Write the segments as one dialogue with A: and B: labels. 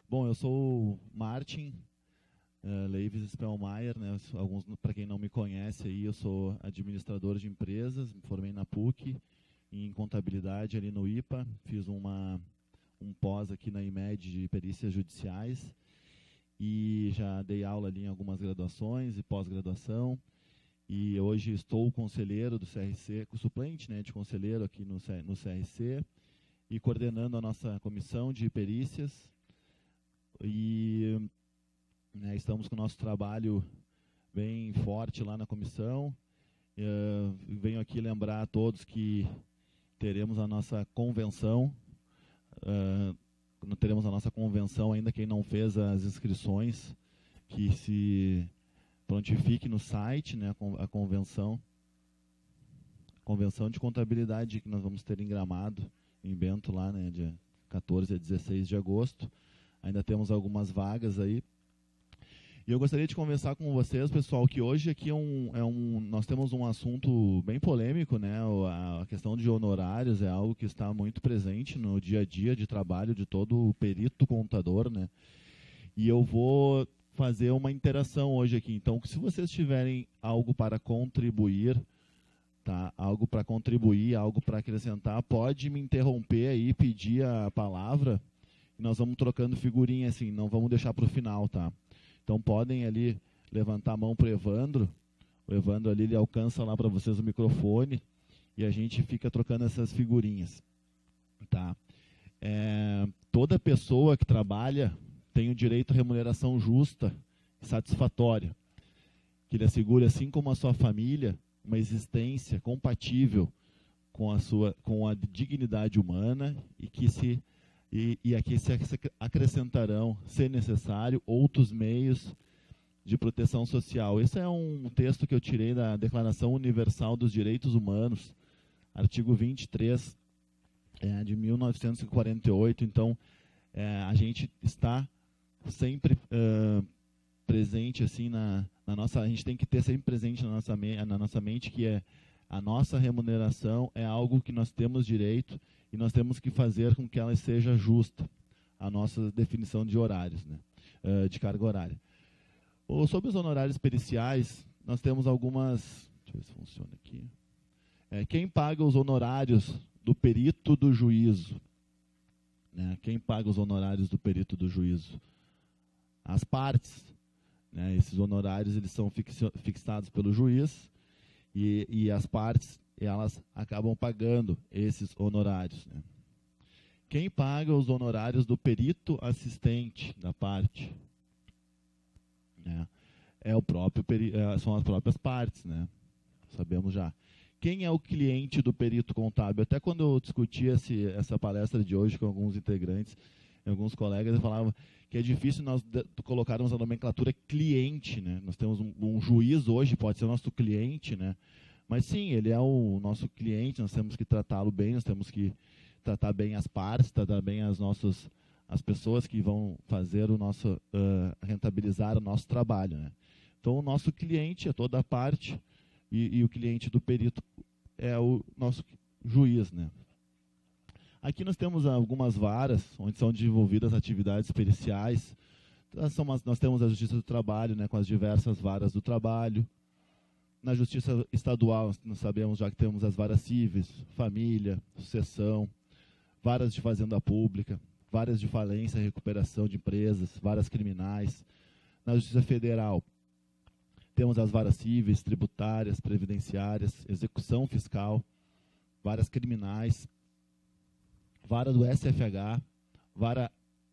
A: Bom, eu sou o Martin Leives Spellmeier, né? Alguns, para quem não me conhece, aí, eu sou administrador de empresas, me formei na PUC, em contabilidade ali no IPA, fiz um pós aqui na IMED de perícias judiciais e já dei aula ali em algumas graduações e pós-graduação. E hoje estou conselheiro do CRC, suplente, né, de conselheiro aqui no CRC e coordenando a nossa comissão de perícias. E estamos com o nosso trabalho bem forte lá na comissão. Venho aqui lembrar a todos que teremos a nossa convenção. Teremos a nossa convenção, ainda quem não fez as inscrições, que se prontifique no site, né, a convenção de contabilidade que nós vamos ter em Gramado, em Bento, lá, né, dia 14 a 16 de agosto. Ainda temos algumas vagas aí. E eu gostaria de conversar com vocês, pessoal, que hoje aqui nós temos um assunto bem polêmico, né? A questão de honorários é algo que está muito presente no dia a dia de trabalho de todo o perito contador, né? E eu vou fazer uma interação hoje aqui. Então, se vocês tiverem algo para contribuir, tá? Algo para contribuir, algo para acrescentar, pode me interromper aí, pedir a palavra, e nós vamos trocando figurinha assim, não vamos deixar para o final, tá? Então podem ali levantar a mão para o Evandro ali ele alcança lá para vocês o microfone e a gente fica trocando essas figurinhas, tá? Toda pessoa que trabalha tem o direito à remuneração justa e satisfatória, que lhe assegure, assim como a sua família, uma existência compatível com a dignidade humana e aqui se acrescentarão, se necessário, outros meios de proteção social. Esse é um texto que eu tirei da Declaração Universal dos Direitos Humanos, artigo 23, de 1948. Então, a gente está sempre presente assim a gente tem que ter sempre presente na nossa mente que a nossa remuneração é algo que nós temos direito e nós temos que fazer com que ela seja justa, a nossa definição de horários, né, de carga horária. Sobre os honorários periciais, nós temos algumas... Deixa eu ver se funciona aqui. Quem paga os honorários do perito do juízo? Né? Quem paga os honorários do perito do juízo? As partes. Né? Esses honorários eles são fixados pelo juiz e as partes elas acabam pagando esses honorários. Né? Quem paga os honorários do perito assistente da parte? Né? São as próprias partes, né? Sabemos já. Quem é o cliente do perito contábil? Até quando eu discuti essa palestra de hoje com alguns integrantes, alguns colegas, eu falava que é difícil nós colocarmos a nomenclatura cliente, né? Nós temos um juiz hoje, pode ser o nosso cliente, né? Mas sim, ele é o nosso cliente, nós temos que tratá-lo bem, nós temos que tratar bem as partes, tratar bem as pessoas que vão fazer rentabilizar o nosso trabalho, né? Então, o nosso cliente é toda a parte e o cliente do perito é o nosso juiz, né? Aqui nós temos algumas varas onde são desenvolvidas atividades periciais. Nós temos a Justiça do Trabalho, né, com as diversas varas do trabalho. Na Justiça Estadual, nós sabemos já que temos as varas cíveis, família, sucessão, varas de fazenda pública, varas de falência e recuperação de empresas, varas criminais. Na Justiça Federal, temos as varas cíveis, tributárias, previdenciárias, execução fiscal, varas criminais, vara do SFH, vara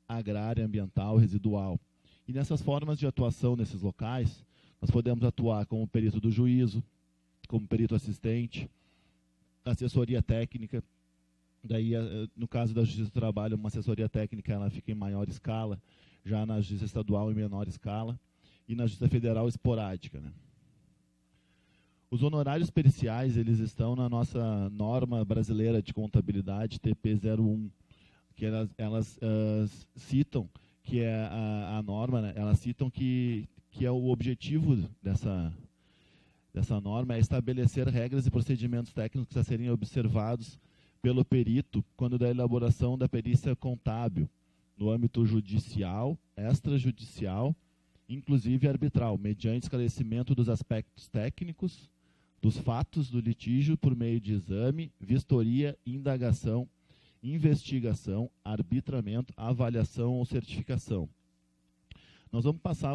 A: agrária, ambiental, residual. E nessas formas de atuação nesses locais, nós podemos atuar como perito do juízo, como perito assistente, assessoria técnica. Daí, no caso da Justiça do Trabalho, uma assessoria técnica ela fica em maior escala, já na Justiça Estadual em menor escala, e na Justiça Federal esporádica, né? Os honorários periciais eles estão na nossa norma brasileira de contabilidade, TP01, que elas citam que é a norma, né? Elas citam que é o objetivo dessa norma é estabelecer regras e procedimentos técnicos a serem observados pelo perito quando da elaboração da perícia contábil, no âmbito judicial, extrajudicial, inclusive arbitral, mediante esclarecimento dos aspectos técnicos, dos fatos do litígio por meio de exame, vistoria, indagação, investigação, arbitramento, avaliação ou certificação. Nós vamos passar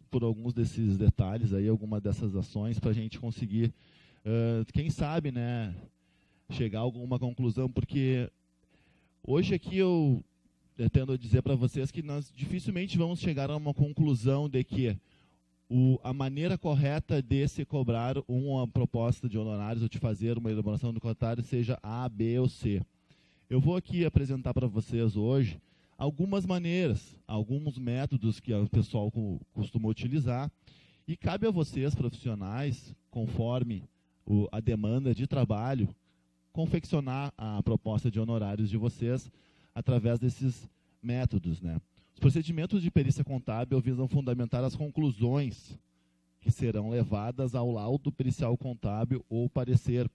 A: por alguns desses detalhes, aí, algumas dessas ações, para a gente conseguir, quem sabe, né, chegar a alguma conclusão, porque hoje aqui eu tendo a dizer para vocês que nós dificilmente vamos chegar a uma conclusão de que a maneira correta de se cobrar uma proposta de honorários ou de fazer uma elaboração do contrato seja A, B ou C. Eu vou aqui apresentar para vocês hoje algumas maneiras, alguns métodos que o pessoal costuma utilizar, e cabe a vocês, profissionais, conforme a demanda de trabalho, confeccionar a proposta de honorários de vocês através desses métodos, né? Os procedimentos de perícia contábil visam fundamentar as conclusões que serão levadas ao laudo pericial contábil ou parecer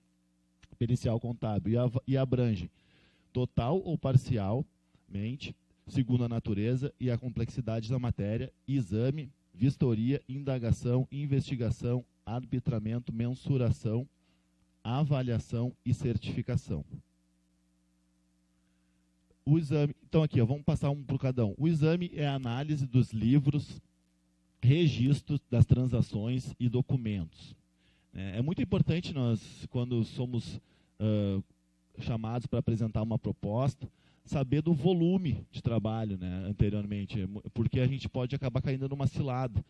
A: pericial contábil e abrange total ou parcialmente, segundo a natureza e a complexidade da matéria, exame, vistoria, indagação, investigação, arbitramento, mensuração, avaliação e certificação. O exame, então aqui, vamos passar um por cada um. O exame é a análise dos livros, registros das transações e documentos. É muito importante nós, quando somos chamados para apresentar uma proposta, saber do volume de trabalho, né, anteriormente, porque a gente pode acabar caindo numa cilada,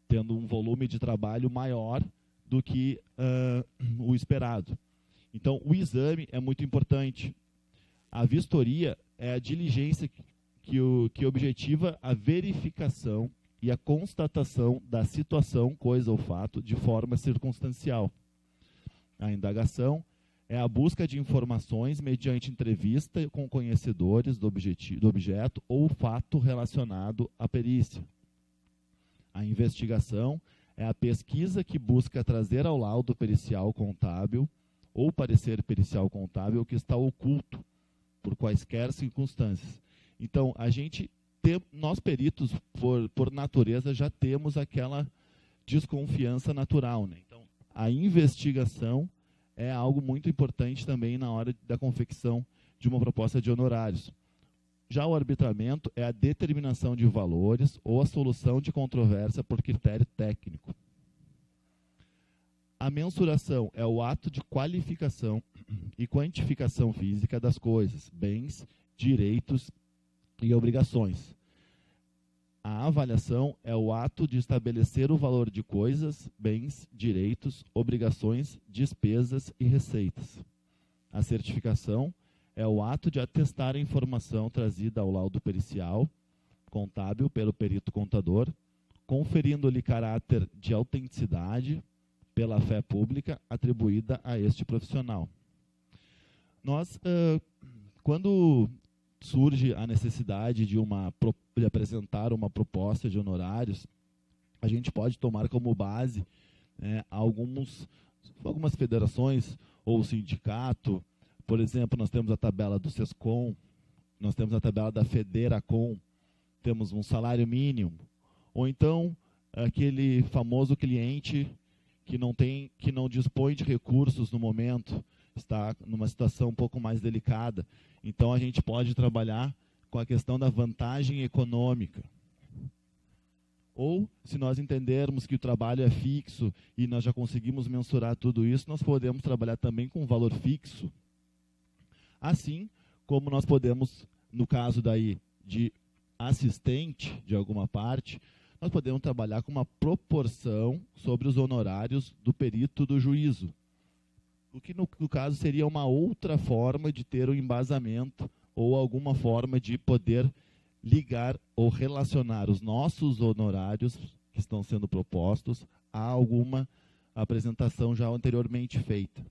A: tendo um volume de trabalho maior do que o esperado. Então, o exame é muito importante. A vistoria é a diligência que objetiva a verificação e a constatação da situação, coisa ou fato, de forma circunstancial. A indagação é a busca de informações mediante entrevista com conhecedores do objeto ou fato relacionado à perícia. A investigação é a pesquisa que busca trazer ao laudo pericial contábil ou parecer pericial contábil o que está oculto por quaisquer circunstâncias. Então, nós peritos, por natureza, já temos aquela desconfiança natural, né? Então, a investigação é algo muito importante também na hora da confecção de uma proposta de honorários. Já o arbitramento é a determinação de valores ou a solução de controvérsia por critério técnico. A mensuração é o ato de qualificação e quantificação física das coisas, bens, direitos e obrigações. A avaliação é o ato de estabelecer o valor de coisas, bens, direitos, obrigações, despesas e receitas. A certificação é o ato de atestar a informação trazida ao laudo pericial contábil pelo perito contador, conferindo-lhe caráter de autenticidade pela fé pública atribuída a este profissional. Nós, quando surge a necessidade de apresentar uma proposta de honorários, a gente pode tomar como base algumas federações ou sindicato. Por exemplo, nós temos a tabela do SESCOM, nós temos a tabela da Federacom, temos um salário mínimo, ou então aquele famoso cliente que não dispõe de recursos no momento, está numa situação um pouco mais delicada. Então, a gente pode trabalhar com a questão da vantagem econômica. Ou, se nós entendermos que o trabalho é fixo e nós já conseguimos mensurar tudo isso, nós podemos trabalhar também com valor fixo. Assim como nós podemos, no caso daí de assistente de alguma parte, nós podemos trabalhar com uma proporção sobre os honorários do perito do juízo. O que, no caso, seria uma outra forma de ter um embasamento ou alguma forma de poder ligar ou relacionar os nossos honorários que estão sendo propostos a alguma apresentação já anteriormente feita.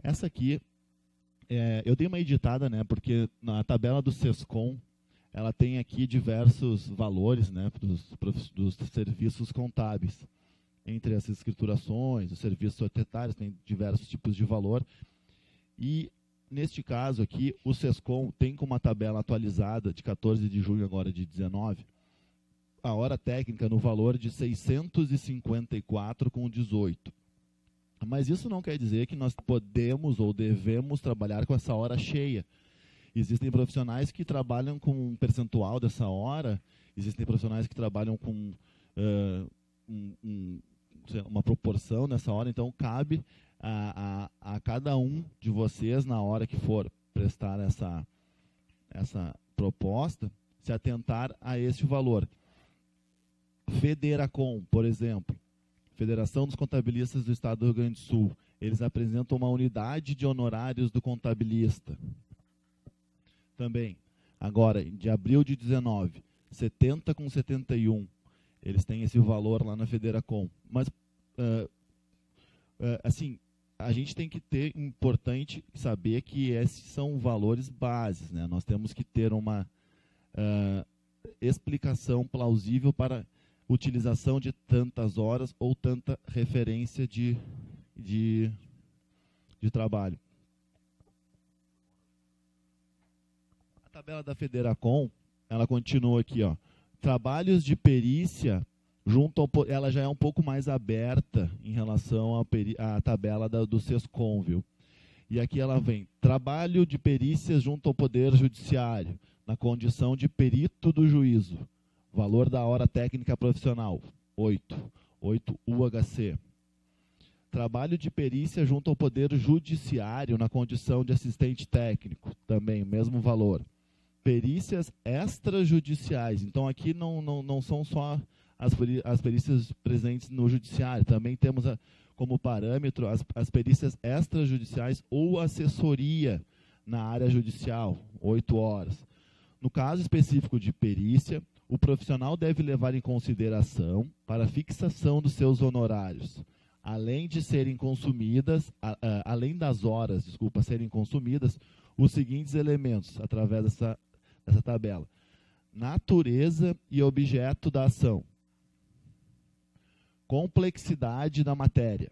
A: Essa aqui, eu dei uma editada, né, porque na tabela do SESCOM, ela tem aqui diversos valores, né, dos serviços contábeis. Entre as escriturações, os serviços societários, tem diversos tipos de valor. E neste caso aqui, o SESCOM tem com uma tabela atualizada de 14 de junho agora de 19, a hora técnica no valor de 654,18. Mas isso não quer dizer que nós podemos ou devemos trabalhar com essa hora cheia. Existem profissionais que trabalham com um percentual dessa hora, existem profissionais que trabalham com uma proporção nessa hora, então cabe a cada um de vocês, na hora que for prestar essa proposta, se atentar a este valor. Federacom, por exemplo, Federação dos Contabilistas do Estado do Rio Grande do Sul, eles apresentam uma unidade de honorários do contabilista. Também, agora, de abril de 19, 70,71, eles têm esse valor lá na Federacom. Mas, assim, a gente tem que ter, importante saber que esses são valores bases, né? Nós temos que ter uma explicação plausível para utilização de tantas horas ou tanta referência de trabalho. A tabela da Federacom, ela continua aqui, ó. Trabalhos de perícia, ela já é um pouco mais aberta em relação à tabela do SESCOM, viu? E aqui ela vem, trabalho de perícias junto ao Poder Judiciário, na condição de perito do juízo. Valor da hora técnica profissional, 8 UHC. Trabalho de perícia junto ao Poder Judiciário na condição de assistente técnico, também, mesmo valor. Perícias extrajudiciais, então aqui não são só as perícias presentes no judiciário, também temos como parâmetro as perícias extrajudiciais ou assessoria na área judicial, 8 horas. No caso específico de perícia, o profissional deve levar em consideração para a fixação dos seus honorários, além de serem consumidas, além das horas, serem consumidas, os seguintes elementos, através dessa tabela. Natureza e objeto da ação. Complexidade da matéria.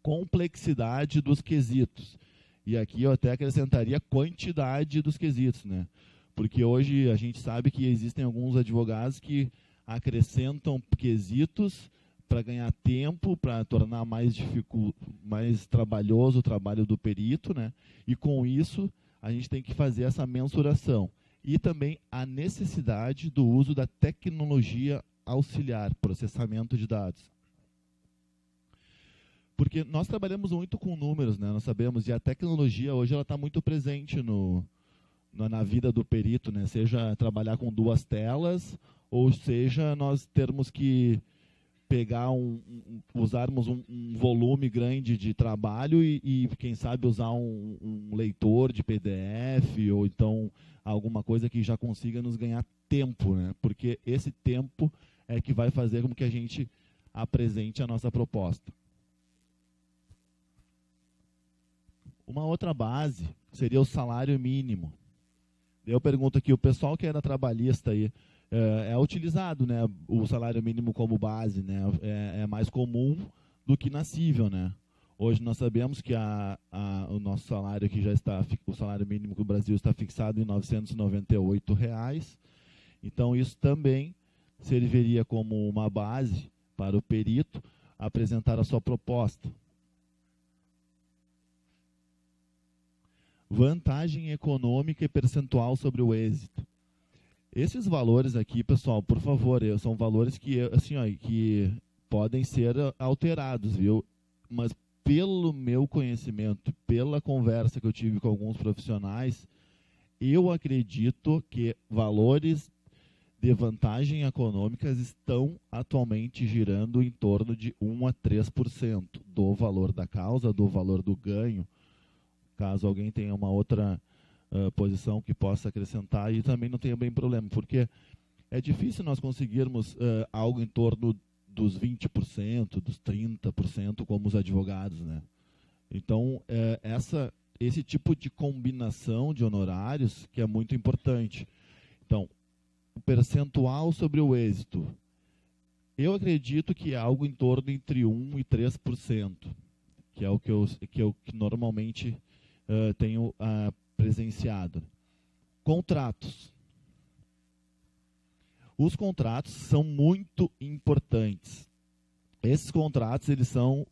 A: Complexidade dos quesitos. E aqui eu até acrescentaria quantidade dos quesitos, né? Porque hoje a gente sabe que existem alguns advogados que acrescentam quesitos para ganhar tempo, para tornar mais trabalhoso o trabalho do perito, né? E com isso a gente tem que fazer essa mensuração. E também a necessidade do uso da tecnologia auxiliar, processamento de dados. Porque nós trabalhamos muito com números, né? Nós sabemos, e a tecnologia hoje ela está muito presente na vida do perito, né? Seja trabalhar com 2 telas, ou seja, nós termos que pegar usarmos um volume grande de trabalho e quem sabe, usar um leitor de PDF, ou então alguma coisa que já consiga nos ganhar tempo, né? Porque esse tempo é que vai fazer com que a gente apresente a nossa proposta. Uma outra base seria o salário mínimo. Eu pergunto aqui, o pessoal que é da trabalhista aí, é utilizado, né, o salário mínimo como base, né, é mais comum do que na civil, né? Hoje nós sabemos que o nosso salário aqui já está, o salário mínimo do Brasil está fixado em R$ 998, então isso também serviria como uma base para o perito apresentar a sua proposta. Vantagem econômica e percentual sobre o êxito. Esses valores aqui, pessoal, por favor, são valores que, assim, ó, que podem ser alterados, viu? Mas pelo meu conhecimento, pela conversa que eu tive com alguns profissionais, eu acredito que valores de vantagem econômicas estão atualmente girando em torno de 1 a 3% do valor da causa, do valor do ganho. Caso alguém tenha uma outra posição que possa acrescentar, e também não tenha bem problema, porque é difícil nós conseguirmos algo em torno dos 20%, dos 30%, como os advogados, né? Então, esse tipo de combinação de honorários que é muito importante. Então, o percentual sobre o êxito, eu acredito que é algo em torno entre 1% e 3%, que é o que normalmente tenho presenciado. Contratos. Os contratos são muito importantes. Esses contratos eles são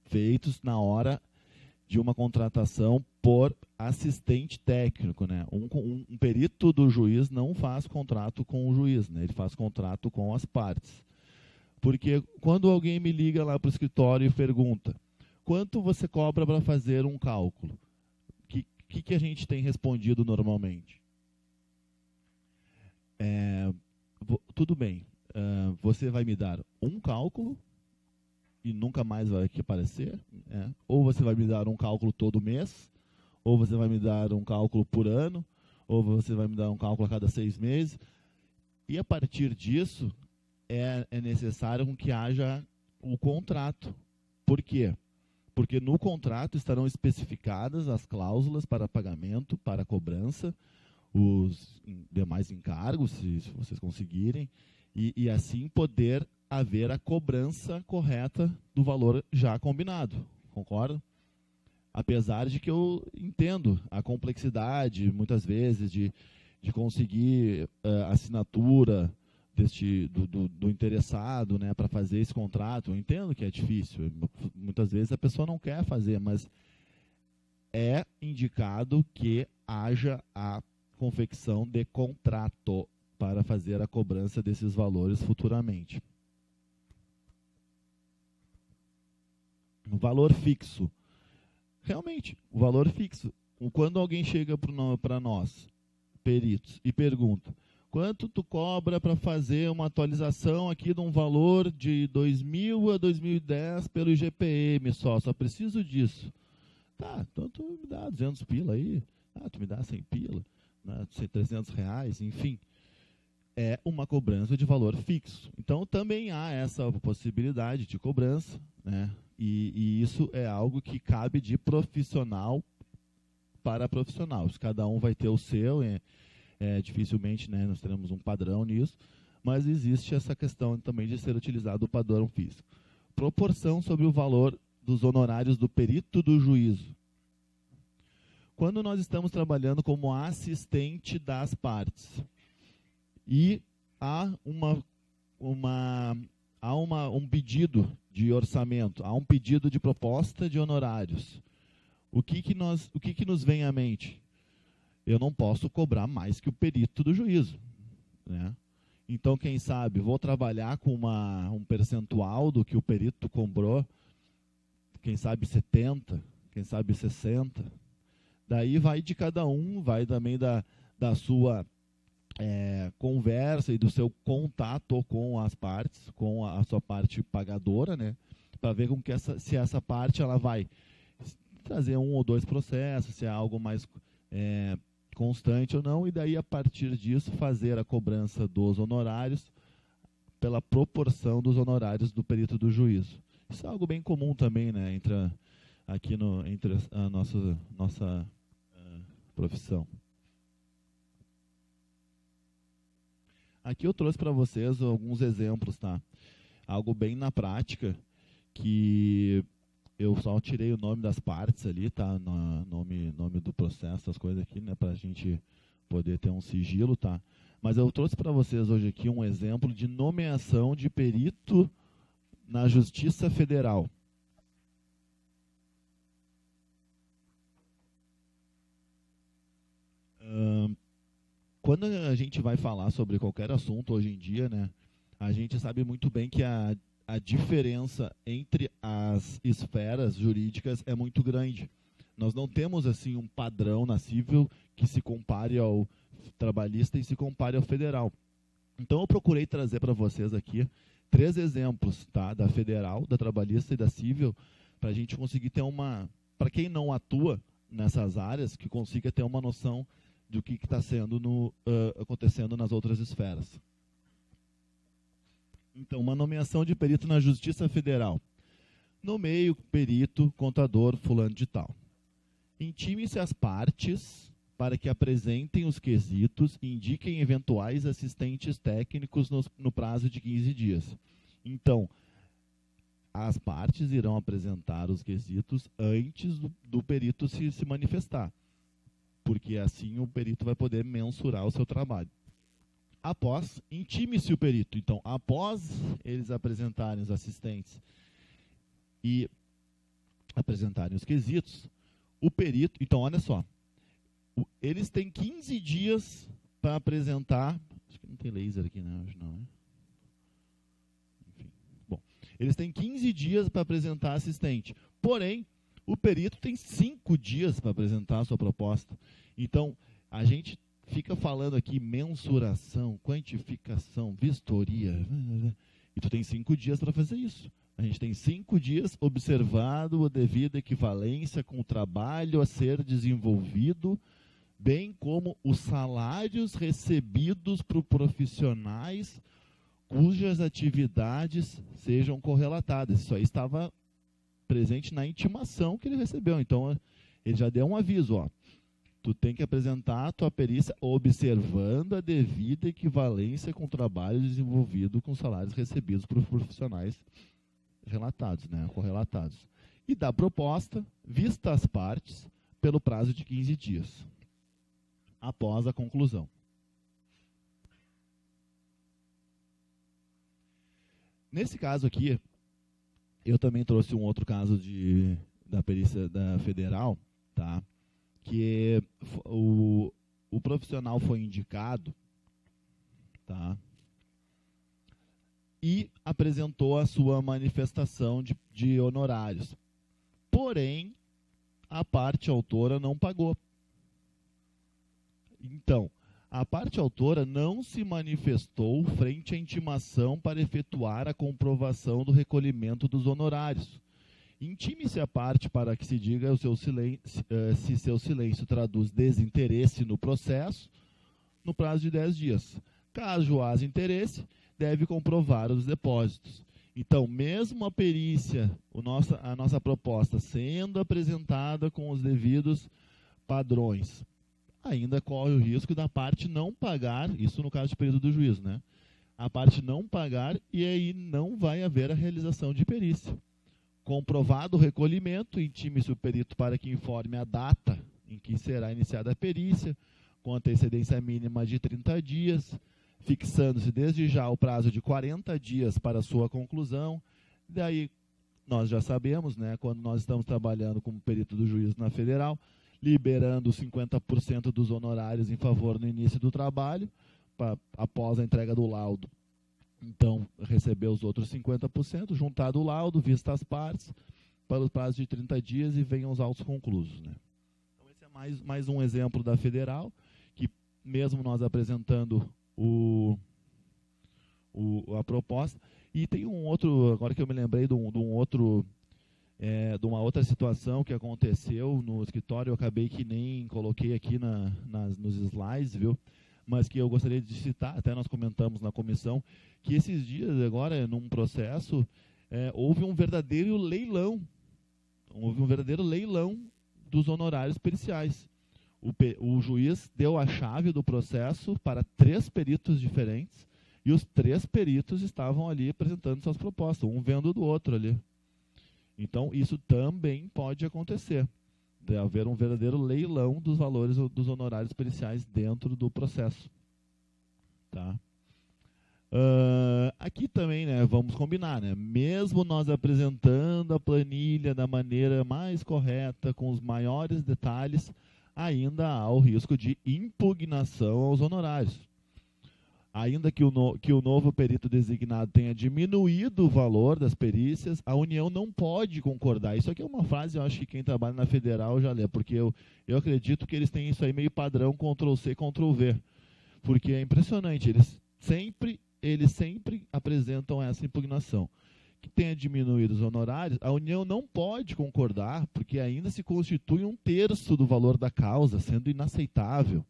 A: feitos na hora de uma contratação por assistente técnico, né? Um perito do juiz não faz contrato com o juiz, né? Ele faz contrato com as partes. Porque quando alguém me liga lá para o escritório e pergunta quanto você cobra para fazer um cálculo, o que a gente tem respondido normalmente? Tudo bem, você vai me dar um cálculo e nunca mais vai aqui aparecer, ou você vai me dar um cálculo todo mês, ou você vai me dar um cálculo por ano, ou você vai me dar um cálculo a cada 6 meses, e a partir disso é necessário que haja o contrato. Por quê? Porque no contrato estarão especificadas as cláusulas para pagamento, para cobrança, os demais encargos, se vocês conseguirem, e assim poder haver a cobrança correta do valor já combinado. Concorda? Apesar de que eu entendo a complexidade, muitas vezes, de conseguir assinatura do interessado, né, para fazer esse contrato. Eu entendo que é difícil. Muitas vezes a pessoa não quer fazer, mas é indicado que haja a confecção de contrato para fazer a cobrança desses valores futuramente. O valor fixo. Realmente, o valor fixo. Quando alguém chega para nós, peritos, e pergunta quanto tu cobra para fazer uma atualização aqui de um valor de 2000 a 2010 pelo IGPM só preciso disso. Tá, então tu me dá 200 pila aí, tu me dá 100 pila, né, 300 reais, enfim. É uma cobrança de valor fixo. Então também há essa possibilidade de cobrança, né? E isso é algo que cabe de profissional para profissional. Cada um vai ter o seu, dificilmente, né, nós teremos um padrão nisso, mas existe essa questão também de ser utilizado o padrão físico. Proporção sobre o valor dos honorários do perito do juízo. Quando nós estamos trabalhando como assistente das partes e há um pedido de orçamento, há um pedido de proposta de honorários, o que nos vem à mente? Eu não posso cobrar mais que o perito do juízo, né? Então, quem sabe, vou trabalhar com um percentual do que o perito cobrou, quem sabe 70%, quem sabe 60%. Daí vai de cada um, vai também da sua conversa e do seu contato com as partes, com a sua parte pagadora, né? Para ver se essa parte ela vai trazer 1 ou 2 processos, se é algo mais constante ou não, e daí a partir disso fazer a cobrança dos honorários pela proporção dos honorários do perito do juízo. Isso é algo bem comum também, né, entre a nossa profissão. Aqui eu trouxe para vocês alguns exemplos, tá? Algo bem na prática, que eu só tirei o nome das partes ali, tá? Nome do processo, as coisas aqui, né? Para a gente poder ter um sigilo, tá? Mas eu trouxe para vocês hoje aqui um exemplo de nomeação de perito na Justiça Federal. Quando a gente vai falar sobre qualquer assunto hoje em dia, né? A gente sabe muito bem que a diferença entre as esferas jurídicas é muito grande. Nós não temos assim um padrão na civil que se compare ao trabalhista e se compare ao federal. Então eu procurei trazer para vocês aqui 3 exemplos, tá, da federal, da trabalhista e da civil, para a gente conseguir ter para quem não atua nessas áreas, que consiga ter uma noção do que está sendo acontecendo nas outras esferas. Então, uma nomeação de perito na Justiça Federal. Nomeio perito, contador, fulano de tal. Intime-se as partes para que apresentem os quesitos e indiquem eventuais assistentes técnicos no prazo de 15 dias. Então, as partes irão apresentar os quesitos antes do perito se manifestar, porque assim o perito vai poder mensurar o seu trabalho. Após, intime-se o perito. Então, após eles apresentarem os assistentes e apresentarem os quesitos, o perito... Então, olha só, eles têm 15 dias para apresentar... Acho que não tem laser aqui, né? Hoje não, né? Enfim. Bom, eles têm 15 dias para apresentar assistente. Porém, o perito tem 5 dias para apresentar a sua proposta. Então, a gente fica falando aqui mensuração, quantificação, vistoria, e tu tem 5 dias para fazer isso. A gente tem 5 dias observado a devida equivalência com o trabalho a ser desenvolvido, bem como os salários recebidos por profissionais cujas atividades sejam correlatadas. Isso aí estava presente na intimação que ele recebeu. Então, ele já deu um aviso, ó. Tu tem que apresentar a tua perícia observando a devida equivalência com o trabalho desenvolvido com salários recebidos por profissionais relatados, né, correlatados. E da proposta, vista as partes, pelo prazo de 15 dias, após a conclusão. Nesse caso aqui, eu também trouxe um outro caso da perícia da federal, tá? Que o profissional foi indicado, tá? E apresentou a sua manifestação de honorários. Porém, a parte autora não pagou. Então, a parte autora não se manifestou frente à intimação para efetuar a comprovação do recolhimento dos honorários. Intime-se a parte para que se diga o seu silêncio, se seu silêncio traduz desinteresse no processo, no prazo de 10 dias. Caso haja interesse, deve comprovar os depósitos. Então, mesmo a perícia, a nossa proposta sendo apresentada com os devidos padrões, ainda corre o risco da parte não pagar, isso no caso de período do juízo, né? A parte não pagar e aí não vai haver a realização de perícia. Comprovado o recolhimento, intime-se o perito para que informe a data em que será iniciada a perícia, com antecedência mínima de 30 dias, fixando-se desde já o prazo de 40 dias para sua conclusão. Daí, nós já sabemos, né, quando nós estamos trabalhando como perito do juízo na federal, liberando 50% dos honorários em favor no início do trabalho, após a entrega do laudo. Então, receber os outros 50%, juntado o laudo, vista as partes, para o prazo de 30 dias e venham os autos conclusos, né? Então, esse é mais um exemplo da federal, que mesmo nós apresentando a proposta, e tem um outro, agora que eu me lembrei de uma outra situação que aconteceu no escritório, eu acabei que nem coloquei aqui nos slides, viu? Mas que eu gostaria de citar, até nós comentamos na comissão, que esses dias agora, num processo, houve um verdadeiro leilão. Houve um verdadeiro leilão dos honorários periciais. O juiz deu a chave do processo para 3 peritos diferentes, e os 3 peritos estavam ali apresentando suas propostas, um vendo do outro ali. Então, isso também pode acontecer, de haver um verdadeiro leilão dos valores dos honorários periciais dentro do processo. Tá? Aqui também, né, vamos combinar, né, mesmo nós apresentando a planilha da maneira mais correta, com os maiores detalhes, ainda há o risco de impugnação aos honorários. Ainda que o novo perito designado tenha diminuído o valor das perícias, a União não pode concordar. Isso aqui é uma frase, eu acho que quem trabalha na federal já lê, porque eu acredito que eles têm isso aí meio padrão, Ctrl+C, Ctrl+V. Porque é impressionante, eles sempre apresentam essa impugnação. Que tenha diminuído os honorários, a União não pode concordar, porque ainda se constitui 1/3 do valor da causa, sendo inaceitável.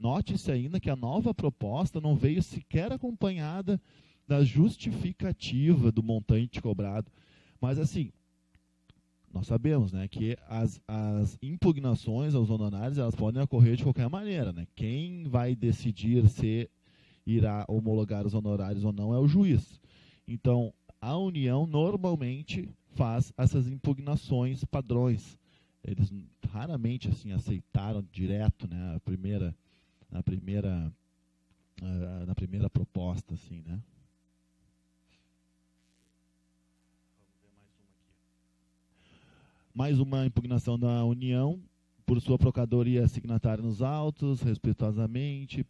A: Note-se ainda que a nova proposta não veio sequer acompanhada da justificativa do montante cobrado. Mas, assim, nós sabemos, né, que as impugnações aos honorários elas podem ocorrer de qualquer maneira, né? Quem vai decidir se irá homologar os honorários ou não é o juiz. Então, a União normalmente faz essas impugnações padrões. Eles raramente assim aceitaram direto, né, na primeira proposta, assim, né? Mais uma impugnação da União, por sua procuradoria signatária nos autos, respeitosamente,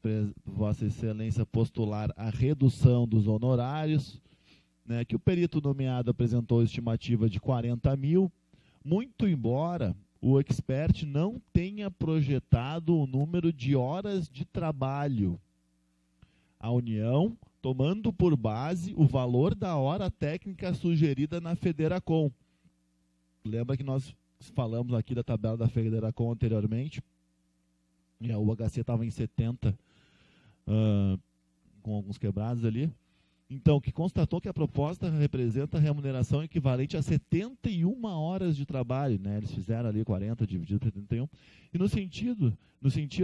A: Vossa Excelência postular a redução dos honorários, né, que o perito nomeado apresentou estimativa de 40 mil, muito embora o expert não tenha projetado o número de horas de trabalho. A União, tomando por base o valor da hora técnica sugerida na Federacom. Lembra que nós falamos aqui da tabela da Federacom anteriormente? E a UHC estava em 70, com alguns quebrados ali. Então, que constatou que a proposta representa remuneração equivalente a 71 horas de trabalho, né? Eles fizeram ali 40 dividido por 71. E no sentido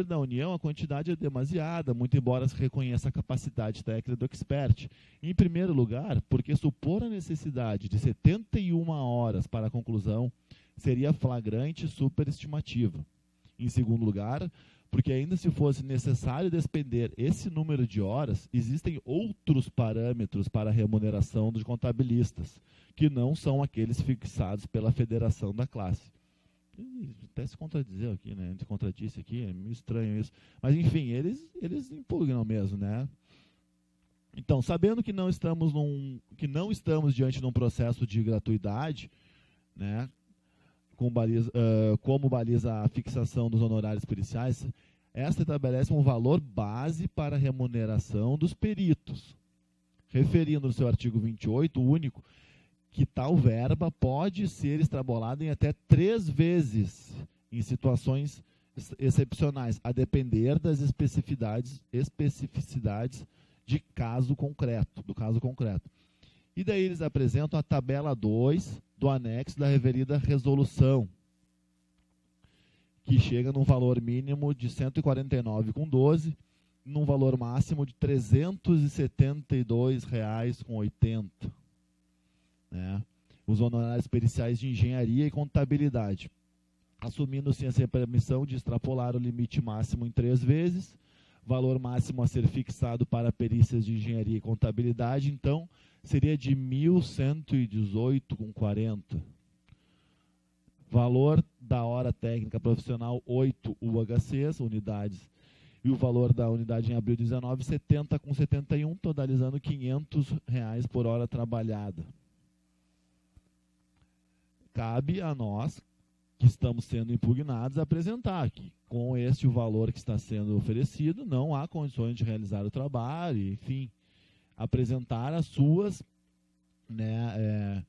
A: da União, a quantidade é demasiada, muito embora se reconheça a capacidade técnica do expert. Em primeiro lugar, porque supor a necessidade de 71 horas para a conclusão seria flagrante e superestimativa. Em segundo lugar, porque ainda se fosse necessário despender esse número de horas, existem outros parâmetros para a remuneração dos contabilistas, que não são aqueles fixados pela federação da classe. Até se contradizer aqui, né? Se contradisse aqui, é meio estranho isso. Mas, enfim, eles impugnam mesmo, né? Então, sabendo que não estamos diante de um processo de gratuidade, né? Como baliza a fixação dos honorários periciais, esta estabelece um valor base para a remuneração dos peritos, referindo no seu artigo 28, único, que tal verba pode ser extrapolada em até 3 vezes em situações excepcionais, a depender das especificidades do caso concreto. E daí eles apresentam a tabela 2 do anexo da referida resolução, que chega num valor mínimo de R$ 149,12, num valor máximo de R$ 372,80. Né? Os honorários periciais de engenharia e contabilidade, assumindo-se a permissão de extrapolar o limite máximo em 3 vezes, valor máximo a ser fixado para perícias de engenharia e contabilidade, então, seria de R$ 1.118,40. Valor da hora técnica profissional, 8 UHCs, unidades, e o valor da unidade em abril de 19, 70,71, totalizando R$ 500 por hora trabalhada. Cabe a nós, que estamos sendo impugnados, apresentar que, com este valor que está sendo oferecido, não há condições de realizar o trabalho, enfim, apresentar as suas, né,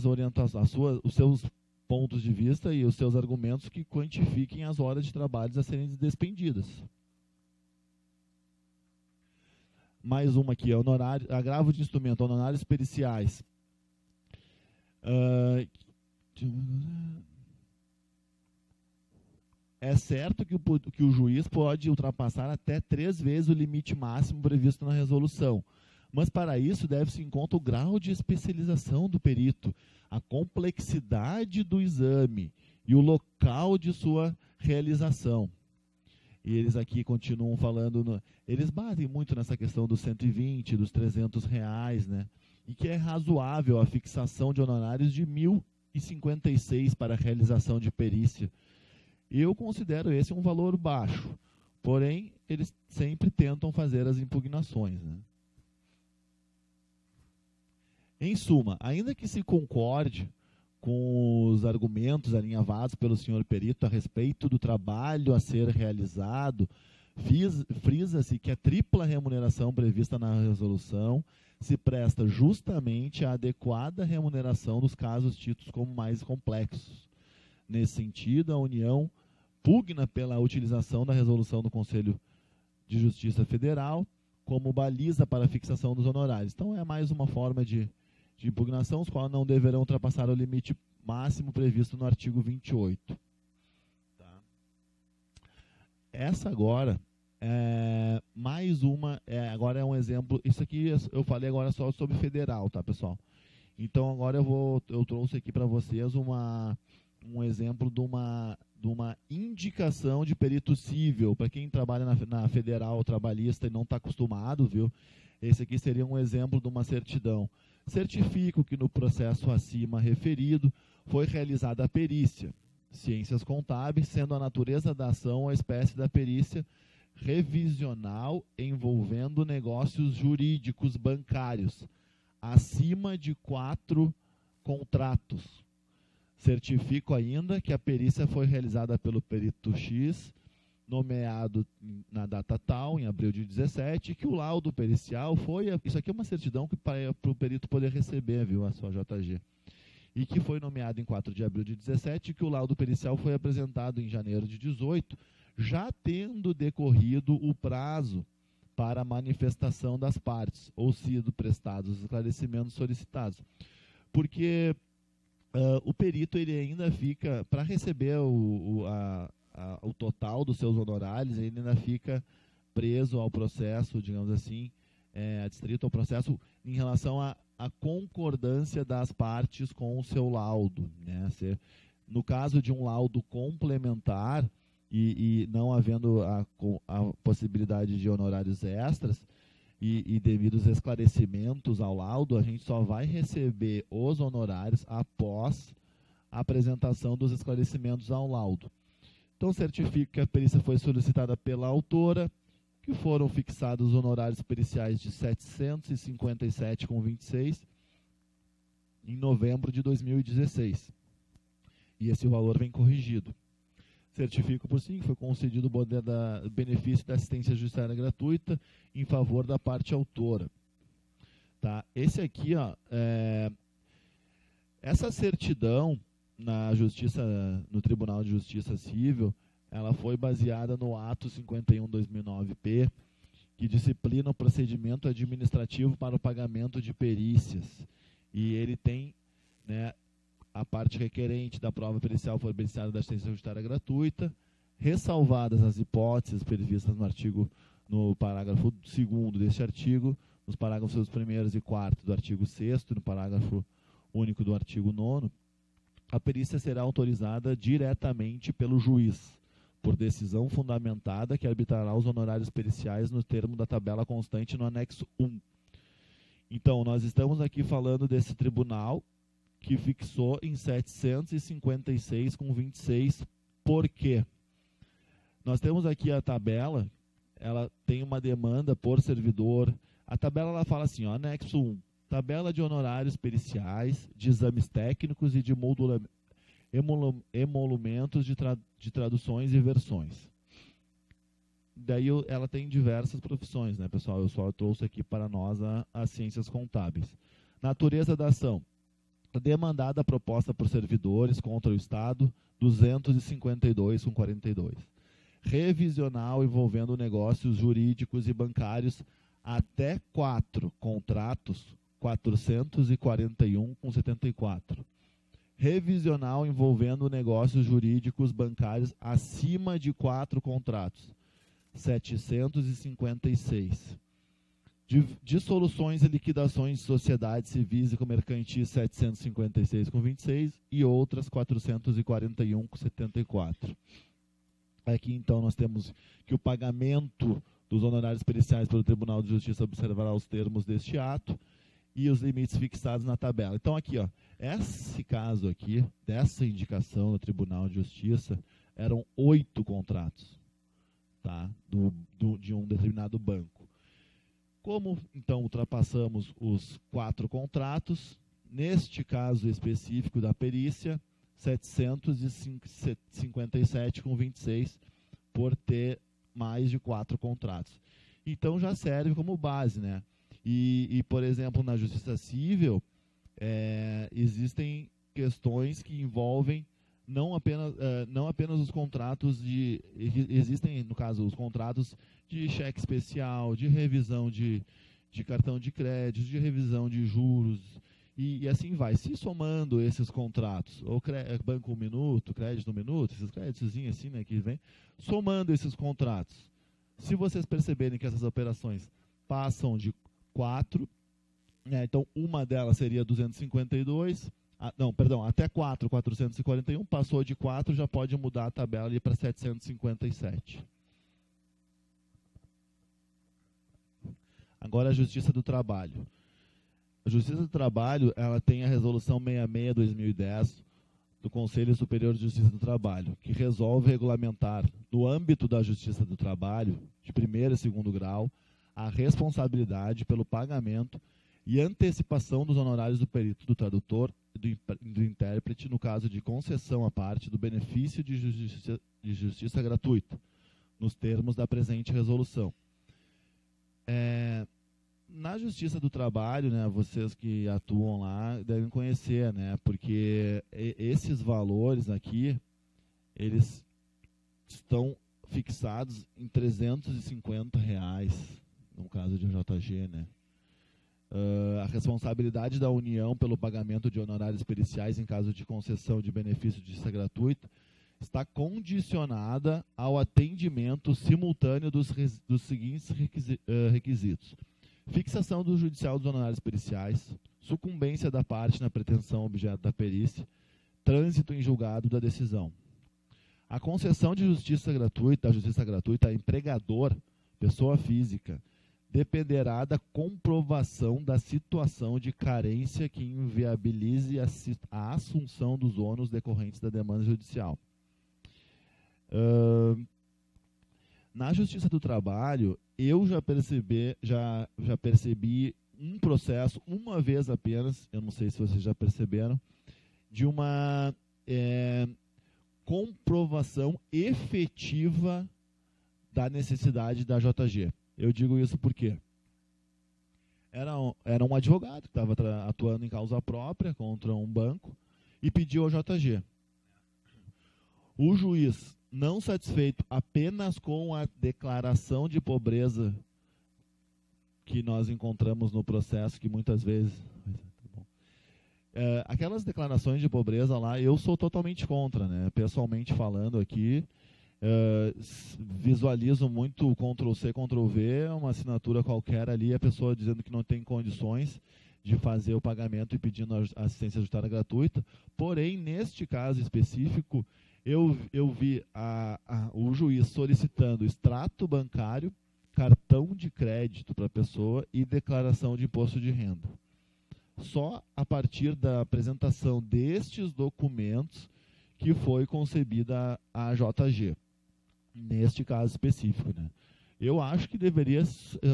A: orientações, os seus pontos de vista e os seus argumentos que quantifiquem as horas de trabalho a serem despendidas. Mais uma aqui, agravo de instrumento, honorários periciais. É certo que o juiz pode ultrapassar até 3 vezes o limite máximo previsto na resolução, mas para isso deve-se em conta o grau de especialização do perito, a complexidade do exame e o local de sua realização. E eles aqui continuam falando, eles batem muito nessa questão dos 120, dos R$300, né? E que é razoável a fixação de honorários de 1.056 para a realização de perícia. Eu considero esse um valor baixo, porém, eles sempre tentam fazer as impugnações, né? Em suma, ainda que se concorde com os argumentos alinhavados pelo senhor perito a respeito do trabalho a ser realizado, frisa-se que a tripla remuneração prevista na resolução se presta justamente à adequada remuneração dos casos tidos como mais complexos. Nesse sentido, a União pugna pela utilização da resolução do Conselho de Justiça Federal como baliza para a fixação dos honorários. Então, é mais uma forma de impugnação, os quais não deverão ultrapassar o limite máximo previsto no artigo 28. Tá? Essa agora Mais uma, agora é um exemplo, isso aqui eu falei agora só sobre federal, tá, pessoal? Então agora eu trouxe aqui para vocês um exemplo de uma indicação de perito cível, para quem trabalha na federal trabalhista e não está acostumado, viu? Esse aqui seria um exemplo de uma certidão. Certifico que no processo acima referido foi realizada a perícia, ciências contábeis, sendo a natureza da ação a espécie da perícia revisional envolvendo negócios jurídicos bancários, acima de 4 contratos. Certifico ainda que a perícia foi realizada pelo perito X, nomeado na data tal, em abril de 17, que o laudo pericial foi... Isso aqui é uma certidão para o perito poder receber, viu, a sua JG. E que foi nomeado em 4 de abril de 17, que o laudo pericial foi apresentado em janeiro de 18, já tendo decorrido o prazo para a manifestação das partes, ou sido prestados os esclarecimentos solicitados. Porque o perito ele ainda fica, para receber o total dos seus honorários, ele ainda fica preso ao processo, digamos assim, adstrito ao processo em relação à concordância das partes com o seu laudo, né? No caso de um laudo complementar e não havendo a possibilidade de honorários extras e devidos esclarecimentos ao laudo, a gente só vai receber os honorários após a apresentação dos esclarecimentos ao laudo. Então, certifico que a perícia foi solicitada pela autora, que foram fixados os honorários periciais de R$ 757,26 em novembro de 2016. E esse valor vem corrigido. Certifico, por sim, que foi concedido o benefício da assistência judiciária gratuita em favor da parte autora. Tá? Esse aqui, ó, essa certidão no Tribunal de Justiça Civil, ela foi baseada no ato 51/2009-P, que disciplina o procedimento administrativo para o pagamento de perícias. E ele tem, né, a parte requerente da prova pericial foi beneficiada da assistência judiciária gratuita, ressalvadas as hipóteses previstas no parágrafo 2º deste artigo, nos parágrafos 1º e 4º do artigo 6º, no parágrafo único do artigo 9º, a perícia será autorizada diretamente pelo juiz, por decisão fundamentada que arbitrará os honorários periciais no termo da tabela constante no anexo 1. Então, nós estamos aqui falando desse tribunal que fixou em 756,26. Por quê? Nós temos aqui a tabela, ela tem uma demanda por servidor. A tabela ela fala assim, ó, anexo 1, tabela de honorários periciais, de exames técnicos e de emolumentos de traduções e versões. Daí ela tem diversas profissões, né, pessoal? Eu só trouxe aqui para nós as ciências contábeis. Natureza da ação. Demandada proposta por servidores contra o Estado, 252,42. Revisional envolvendo negócios jurídicos e bancários até 4 contratos, 441,74. Revisional envolvendo negócios jurídicos bancários acima de 4 contratos, 756. Dissoluções e liquidações de sociedades civis e mercantis, 756,26 e outras 441,74. Aqui então nós temos que o pagamento dos honorários periciais pelo Tribunal de Justiça observará os termos deste ato e os limites fixados na tabela. Então aqui, ó, esse caso aqui, dessa indicação do Tribunal de Justiça, eram 8 contratos, tá, de um determinado banco. Como, então, ultrapassamos os 4 contratos, neste caso específico da perícia, 757,26, por ter mais de 4 contratos. Então, já serve como base, né? E por exemplo, na Justiça Civil, existem questões que envolvem não apenas os contratos existem, no caso, os contratos de cheque especial, de revisão de cartão de crédito, de revisão de juros, e assim vai. Se somando esses contratos, ou banco 1 minuto, crédito 1 minuto, esses créditos assim, né, que vem, somando esses contratos, Se vocês perceberem que essas operações passam de 4, né, então uma delas seria 252, até 4, 441, passou de 4, já pode mudar a tabela ali para 757. Agora a Justiça do Trabalho. A Justiça do Trabalho, ela tem a Resolução 66/2010 do Conselho Superior de Justiça do Trabalho, que resolve regulamentar, no âmbito da Justiça do Trabalho, de primeiro e segundo grau, a responsabilidade pelo pagamento e antecipação dos honorários do perito, do tradutor e do intérprete, no caso de concessão à parte do benefício de justiça gratuita, nos termos da presente resolução. Na Justiça do Trabalho, né, vocês que atuam lá devem conhecer, né, porque esses valores aqui, eles estão fixados em R$350, no caso de um JG, né. A responsabilidade da União pelo pagamento de honorários periciais em caso de concessão de benefício de justiça gratuita está condicionada ao atendimento simultâneo dos seguintes requisitos: fixação do judicial dos honorários periciais, sucumbência da parte na pretensão objeto da perícia, trânsito em julgado da decisão. A concessão de justiça gratuita a empregador, pessoa física, dependerá da comprovação da situação de carência que inviabilize a assunção dos ônus decorrentes da demanda judicial. Na Justiça do Trabalho, eu já percebi um processo, uma vez apenas, eu não sei se vocês já perceberam, de uma comprovação efetiva da necessidade da JG. Eu digo isso porque era um advogado que estava atuando em causa própria contra um banco e pediu ao JG. O juiz, não satisfeito apenas com a declaração de pobreza que nós encontramos no processo, que muitas vezes... aquelas declarações de pobreza lá, eu sou totalmente contra, né? Pessoalmente falando aqui, visualizo muito Ctrl+C, Ctrl+V, uma assinatura qualquer ali, a pessoa dizendo que não tem condições de fazer o pagamento e pedindo assistência judiciária gratuita. Porém, neste caso específico, eu vi o juiz solicitando extrato bancário, cartão de crédito para a pessoa e declaração de imposto de renda. Só a partir da apresentação destes documentos que foi concebida a JG, neste caso específico, né? Eu acho que deveria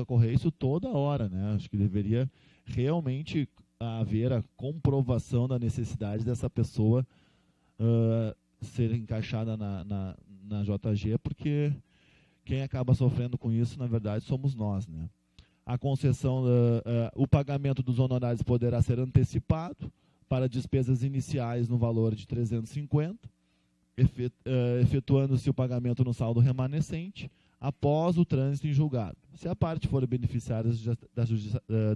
A: ocorrer isso toda hora, né? Acho que deveria realmente haver a comprovação da necessidade dessa pessoa ser encaixada na JG, porque quem acaba sofrendo com isso, na verdade, somos nós, né? A concessão, o pagamento dos honorários poderá ser antecipado para despesas iniciais no valor de 350, efetuando-se o pagamento no saldo remanescente após o trânsito em julgado, se a parte for beneficiária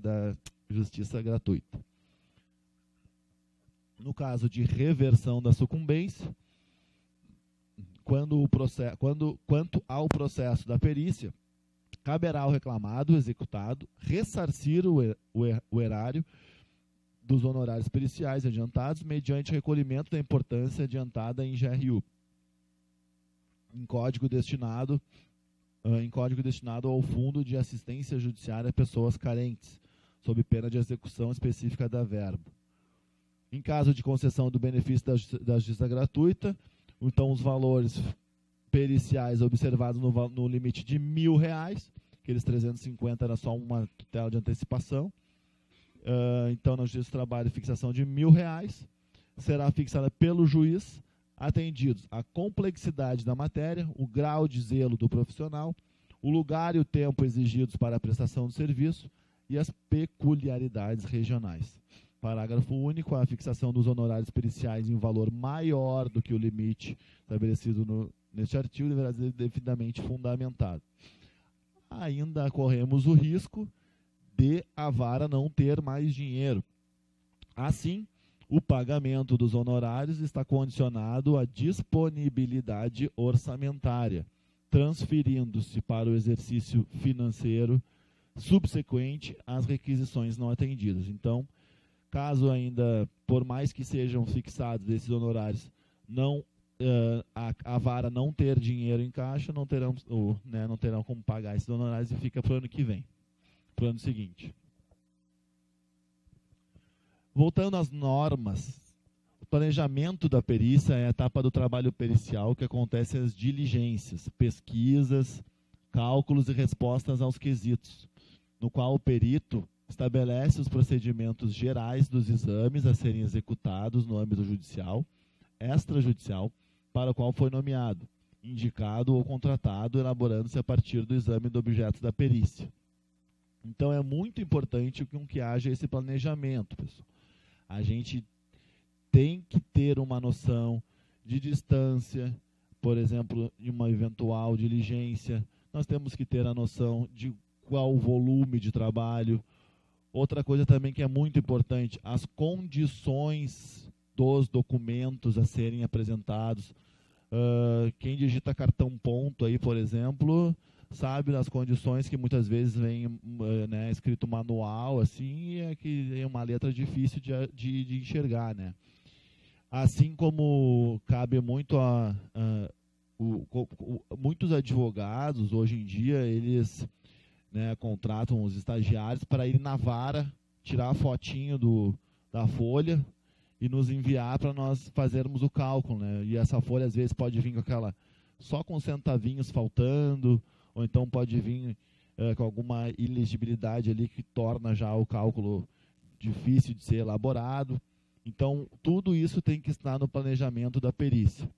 A: da justiça gratuita. No caso de reversão da sucumbência, quanto ao processo da perícia, caberá ao reclamado, executado, ressarcir o erário dos honorários periciais adiantados mediante recolhimento da importância adiantada em GRU, em código destinado ao Fundo de Assistência Judiciária a Pessoas Carentes, sob pena de execução específica da verba. Em caso de concessão do benefício da justiça gratuita, então os valores periciais observados no limite de R$1.000, aqueles 350 era só uma tutela de antecipação. Então, na Justiça do Trabalho, fixação de R$1.000 será fixada pelo juiz, atendidos a complexidade da matéria, o grau de zelo do profissional, o lugar e o tempo exigidos para a prestação do serviço e as peculiaridades regionais. Parágrafo único, a fixação dos honorários periciais em valor maior do que o limite estabelecido neste artigo deverá ser devidamente fundamentado. Ainda corremos o risco de a vara não ter mais dinheiro. Assim, o pagamento dos honorários está condicionado à disponibilidade orçamentária, transferindo-se para o exercício financeiro subsequente às requisições não atendidas. Então, caso ainda, por mais que sejam fixados esses honorários, a vara não ter dinheiro em caixa, não terão como pagar esses honorários e fica para o ano que vem, para o ano seguinte. Voltando às normas, o planejamento da perícia é a etapa do trabalho pericial que acontece as diligências, pesquisas, cálculos e respostas aos quesitos, no qual o perito estabelece os procedimentos gerais dos exames a serem executados no âmbito judicial, extrajudicial, para o qual foi nomeado, indicado ou contratado, elaborando-se a partir do exame do objeto da perícia. Então é muito importante que haja esse planejamento, pessoal. A gente tem que ter uma noção de distância, por exemplo, em uma eventual diligência. Nós temos que ter a noção de qual o volume de trabalho. Outra coisa também que é muito importante, as condições dos documentos a serem apresentados. Quem digita cartão ponto aí, por exemplo, sabe das condições que muitas vezes vem escrito manual, assim, é que é uma letra difícil de enxergar, né? Assim como cabe muito muitos advogados, hoje em dia, eles contratam os estagiários para ir na vara, tirar a fotinho da folha e nos enviar para nós fazermos o cálculo, né? E essa folha às vezes pode vir só com centavinhos faltando, ou então pode vir com alguma ilegibilidade ali que torna já o cálculo difícil de ser elaborado. Então, tudo isso tem que estar no planejamento da perícia.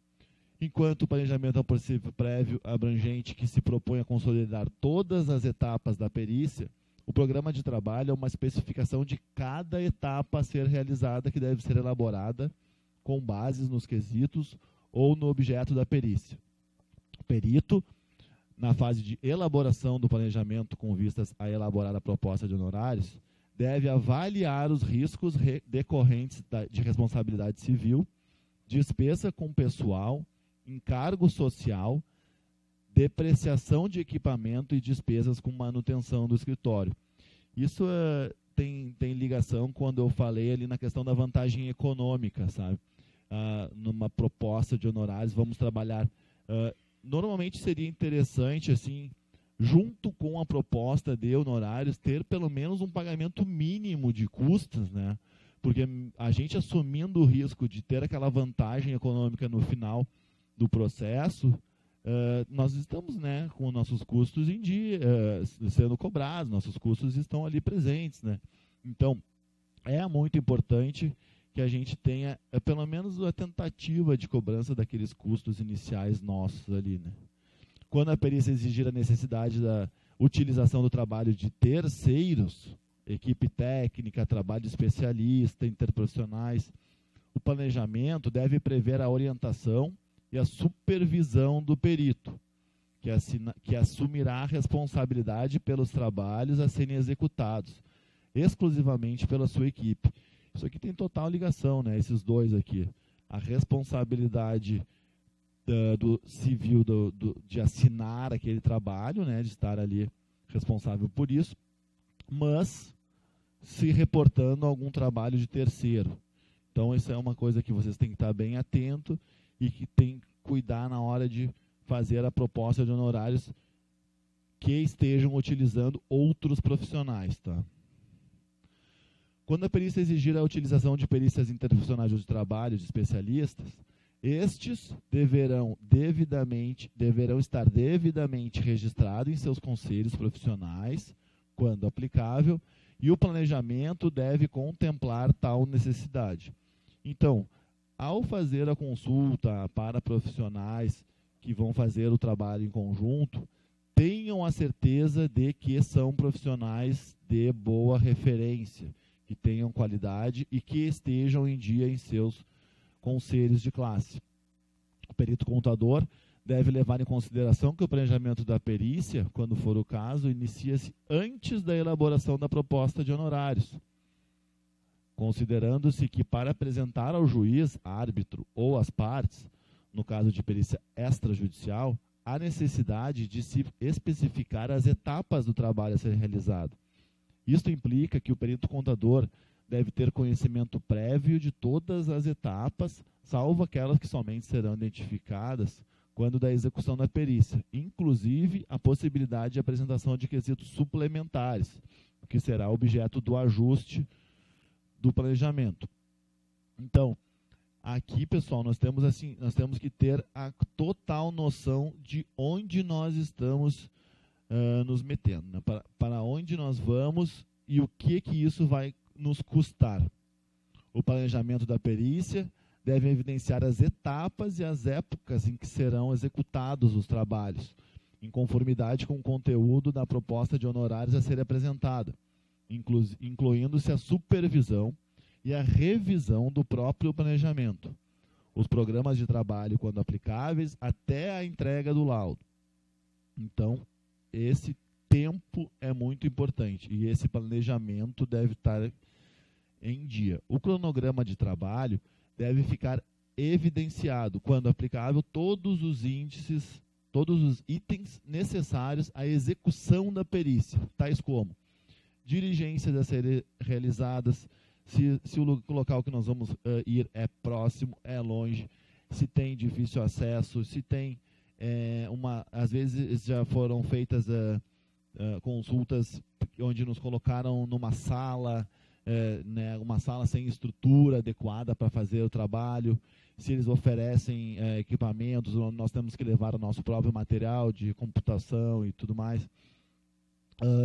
A: Enquanto o planejamento é um princípio prévio abrangente que se propõe a consolidar todas as etapas da perícia, o programa de trabalho é uma especificação de cada etapa a ser realizada, que deve ser elaborada com bases nos quesitos ou no objeto da perícia. O perito, na fase de elaboração do planejamento com vistas a elaborar a proposta de honorários, deve avaliar os riscos decorrentes de responsabilidade civil, despesa com pessoal, encargo social, depreciação de equipamento e despesas com manutenção do escritório. Isso tem ligação quando eu falei ali na questão da vantagem econômica, sabe? Numa proposta de honorários, vamos trabalhar. Normalmente seria interessante, assim, junto com a proposta de honorários, ter pelo menos um pagamento mínimo de custos, né? Porque a gente assumindo o risco de ter aquela vantagem econômica no final do processo, nós estamos com nossos custos em dia, sendo cobrados, nossos custos estão ali presentes, né? Então, é muito importante que a gente tenha pelo menos a tentativa de cobrança daqueles custos iniciais nossos ali, né? Quando a perícia exigir a necessidade da utilização do trabalho de terceiros, equipe técnica, trabalho especialista, interprofissionais, o planejamento deve prever a orientação e a supervisão do perito, que assumirá a responsabilidade pelos trabalhos a serem executados, exclusivamente pela sua equipe. Isso aqui tem total ligação, né? Esses dois aqui. A responsabilidade do civil de assinar aquele trabalho, né? De estar ali responsável por isso, mas se reportando a algum trabalho de terceiro. Então, isso é uma coisa que vocês têm que estar bem atento e que tem que cuidar na hora de fazer a proposta de honorários que estejam utilizando outros profissionais, tá? Quando a perícia exigir a utilização de perícias interprofissionais de trabalho de especialistas, estes deverão estar devidamente registrados em seus conselhos profissionais, quando aplicável, e o planejamento deve contemplar tal necessidade. Então, ao fazer a consulta para profissionais que vão fazer o trabalho em conjunto, tenham a certeza de que são profissionais de boa referência, que tenham qualidade e que estejam em dia em seus conselhos de classe. O perito contador deve levar em consideração que o planejamento da perícia, quando for o caso, inicia-se antes da elaboração da proposta de honorários, considerando-se que para apresentar ao juiz, árbitro ou às partes, no caso de perícia extrajudicial, há necessidade de se especificar as etapas do trabalho a ser realizado. Isto implica que o perito contador deve ter conhecimento prévio de todas as etapas, salvo aquelas que somente serão identificadas quando da execução da perícia, inclusive a possibilidade de apresentação de quesitos suplementares, o que será objeto do ajuste do planejamento. Então, aqui, pessoal, nós temos que ter a total noção de onde nós estamos nos metendo, né? Para onde nós vamos e o que isso vai nos custar. O planejamento da perícia deve evidenciar as etapas e as épocas em que serão executados os trabalhos, em conformidade com o conteúdo da proposta de honorários a ser apresentada, incluindo-se a supervisão e a revisão do próprio planejamento, os programas de trabalho, quando aplicáveis, até a entrega do laudo. Então, esse tempo é muito importante e esse planejamento deve estar em dia. O cronograma de trabalho deve ficar evidenciado, quando aplicável, todos os itens necessários à execução da perícia, tais como diligências a serem realizadas, se o local que nós vamos ir é próximo, é longe, se tem difícil acesso, se tem às vezes já foram feitas consultas onde nos colocaram numa sala, né, uma sala sem estrutura adequada para fazer o trabalho. Se eles oferecem equipamentos, nós temos que levar o nosso próprio material de computação e tudo mais.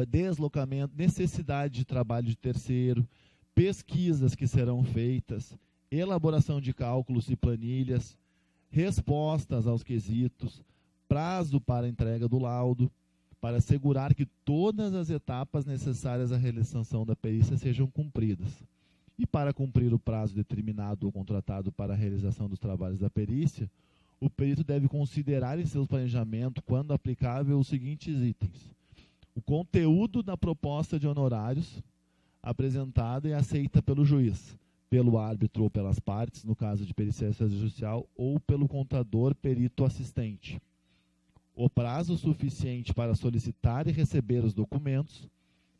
A: Deslocamento, necessidade de trabalho de terceiro, pesquisas que serão feitas, elaboração de cálculos e planilhas, respostas aos quesitos, prazo para a entrega do laudo, para assegurar que todas as etapas necessárias à realização da perícia sejam cumpridas. E para cumprir o prazo determinado ou contratado para a realização dos trabalhos da perícia, o perito deve considerar em seu planejamento, quando aplicável, os seguintes itens: o conteúdo da proposta de honorários apresentada e aceita pelo juiz, pelo árbitro ou pelas partes, no caso de perícia extrajudicial, ou pelo contador perito assistente. O prazo suficiente para solicitar e receber os documentos,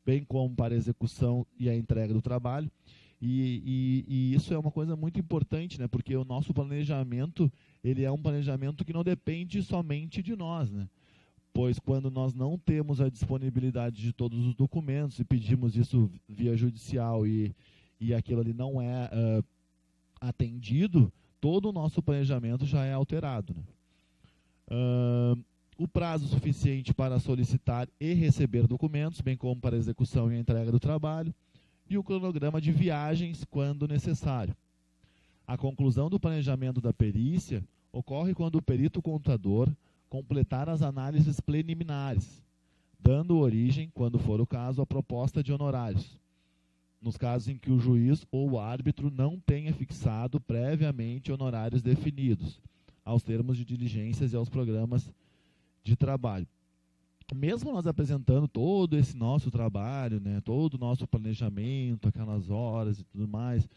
A: bem como para a execução e a entrega do trabalho. E isso é uma coisa muito importante, né? Porque o nosso planejamento, ele é um planejamento que não depende somente de nós, né? Pois quando nós não temos a disponibilidade de todos os documentos e pedimos isso via judicial e aquilo ali não é atendido, todo o nosso planejamento já é alterado, né? O prazo suficiente para solicitar e receber documentos, bem como para a execução e a entrega do trabalho, e o cronograma de viagens quando necessário. A conclusão do planejamento da perícia ocorre quando o perito contador completar as análises preliminares, dando origem, quando for o caso, à proposta de honorários, nos casos em que o juiz ou o árbitro não tenha fixado previamente honorários definidos, aos termos de diligências e aos programas de trabalho. Mesmo nós apresentando todo esse nosso trabalho, né, todo o nosso planejamento, aquelas horas e tudo mais,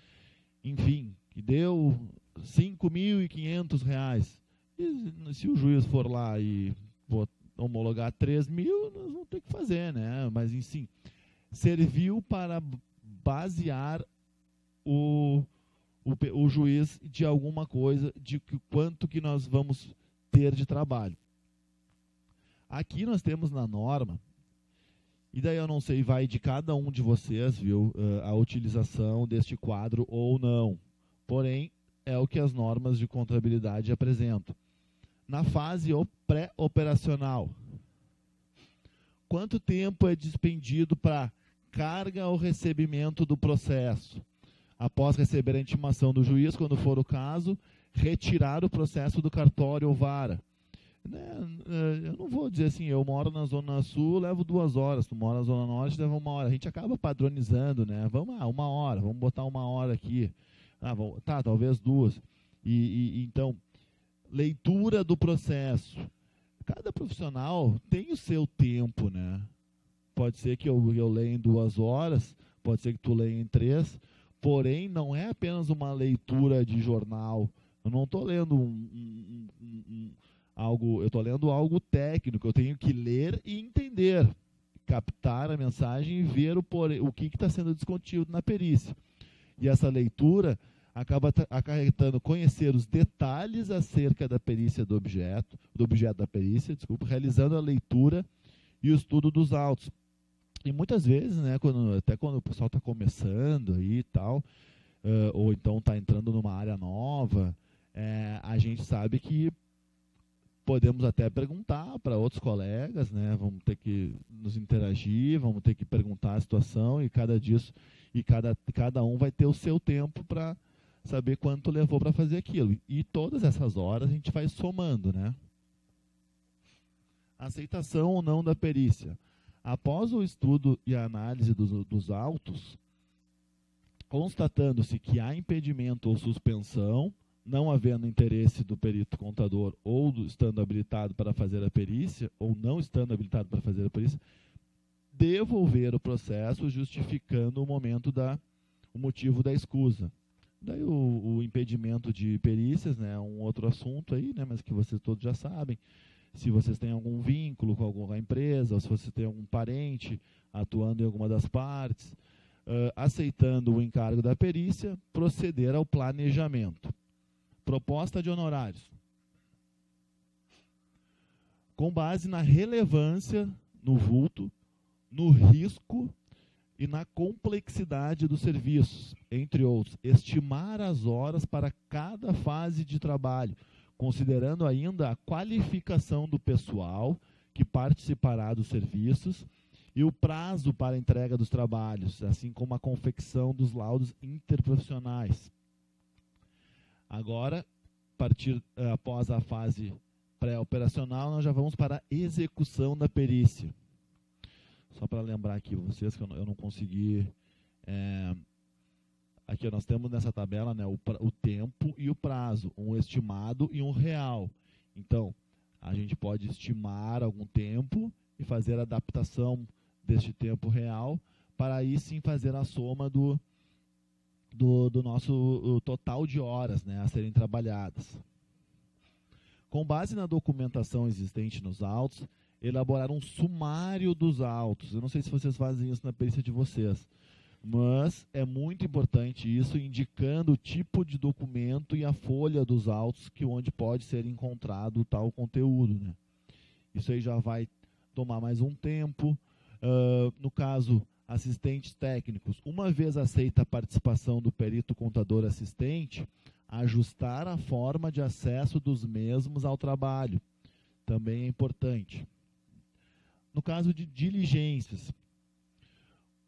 A: enfim, que deu R$ 5.500, e se o juiz for lá e homologar 3.000, nós vamos ter que fazer, né? Mas, enfim, serviu para basear o juiz de alguma coisa, de quanto que nós vamos ter de trabalho. Aqui nós temos na norma, e daí eu não sei, vai de cada um de vocês, viu, a utilização deste quadro ou não. Porém, é o que as normas de contabilidade apresentam. Na fase pré-operacional, quanto tempo é despendido para carga ou recebimento do processo? Após receber a intimação do juiz, quando for o caso, retirar o processo do cartório ou vara. Eu não vou dizer assim, eu moro na Zona Sul, levo 2 horas, tu mora na Zona Norte, leva 1 hora. A gente acaba padronizando, né? Vamos 1 hora, vamos botar 1 hora aqui. Talvez 2. Então, leitura do processo. Cada profissional tem o seu tempo, né? Pode ser que eu leia em 2 horas, pode ser que tu leia em 3, porém não é apenas uma leitura de jornal. Eu não estou lendo eu estou lendo algo técnico, eu tenho que ler e entender, captar a mensagem e ver o que está sendo discutido na perícia. E essa leitura acaba acarretando conhecer os detalhes acerca da perícia do objeto da perícia, realizando a leitura e o estudo dos autos. E muitas vezes, né, até quando o pessoal está começando aí e tal, ou então está entrando numa área nova, a gente sabe que podemos até perguntar para outros colegas, né, vamos ter que nos interagir, vamos ter que perguntar a situação, e cada um vai ter o seu tempo para saber quanto levou para fazer aquilo. E todas essas horas a gente vai somando, né? Aceitação ou não da perícia. Após o estudo e a análise dos autos, constatando-se que há impedimento ou suspensão, não havendo interesse do perito contador ou estando habilitado para fazer a perícia, ou não estando habilitado para fazer a perícia, devolver o processo justificando o motivo da escusa. Daí o impedimento de perícias, né, é um outro assunto aí, né, mas que vocês todos já sabem. Se vocês têm algum vínculo com alguma empresa, ou se você tem algum parente atuando em alguma das partes, aceitando o encargo da perícia, proceder ao planejamento. Proposta de honorários. Com base na relevância, no vulto, no risco e na complexidade dos serviços, entre outros, estimar as horas para cada fase de trabalho, considerando ainda a qualificação do pessoal que participará dos serviços e o prazo para a entrega dos trabalhos, assim como a confecção dos laudos interprofissionais. Agora, após a fase pré-operacional, nós já vamos para a execução da perícia. Só para lembrar aqui vocês que eu não consegui... Aqui nós temos nessa tabela, né, o tempo e o prazo, um estimado e um real. Então, a gente pode estimar algum tempo e fazer a adaptação deste tempo real para aí sim fazer a soma do nosso total de horas, né, a serem trabalhadas. Com base na documentação existente nos autos, elaborar um sumário dos autos. Eu não sei se vocês fazem isso na perícia de vocês, mas é muito importante isso, indicando o tipo de documento e a folha dos autos onde pode ser encontrado tal conteúdo, né? Isso aí já vai tomar mais um tempo. No caso, assistentes técnicos, uma vez aceita a participação do perito contador assistente, ajustar a forma de acesso dos mesmos ao trabalho. Também é importante. No caso de diligências,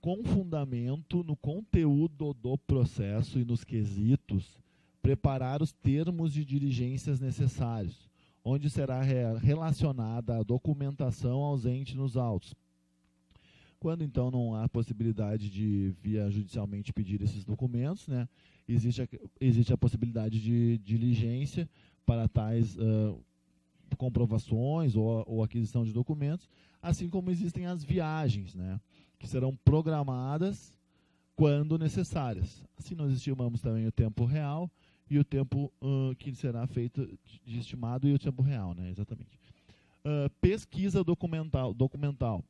A: com fundamento no conteúdo do processo e nos quesitos, preparar os termos de diligências necessários, onde será relacionada a documentação ausente nos autos. Quando, então, não há possibilidade de, via judicialmente, pedir esses documentos, né, existe a possibilidade de diligência para tais comprovações ou aquisição de documentos, assim como existem as viagens, né, que serão programadas quando necessárias. Assim nós estimamos também o tempo real e o tempo que será feito de estimado e o tempo real, né, exatamente. Pesquisa documental.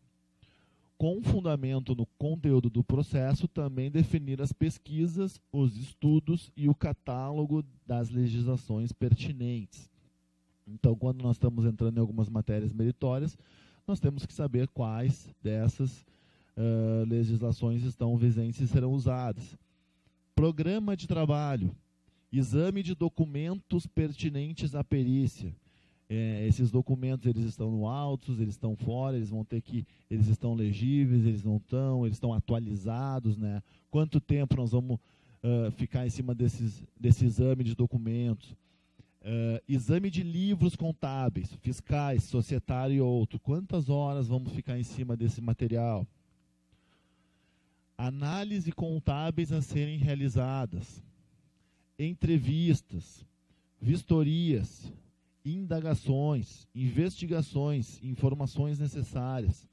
A: Com fundamento no conteúdo do processo, também definir as pesquisas, os estudos e o catálogo das legislações pertinentes. Então, quando nós estamos entrando em algumas matérias meritórias, nós temos que saber quais dessas legislações estão vigentes e serão usadas. Programa de trabalho, exame de documentos pertinentes à perícia. Esses documentos, eles estão no autos, eles estão fora, eles estão legíveis, eles não estão, eles estão atualizados, né? Quanto tempo nós vamos ficar em cima desse exame de documentos? Exame de livros contábeis, fiscais, societário e outro. Quantas horas vamos ficar em cima desse material? Análise contábeis a serem realizadas. Entrevistas, vistorias, indagações, investigações, informações necessárias,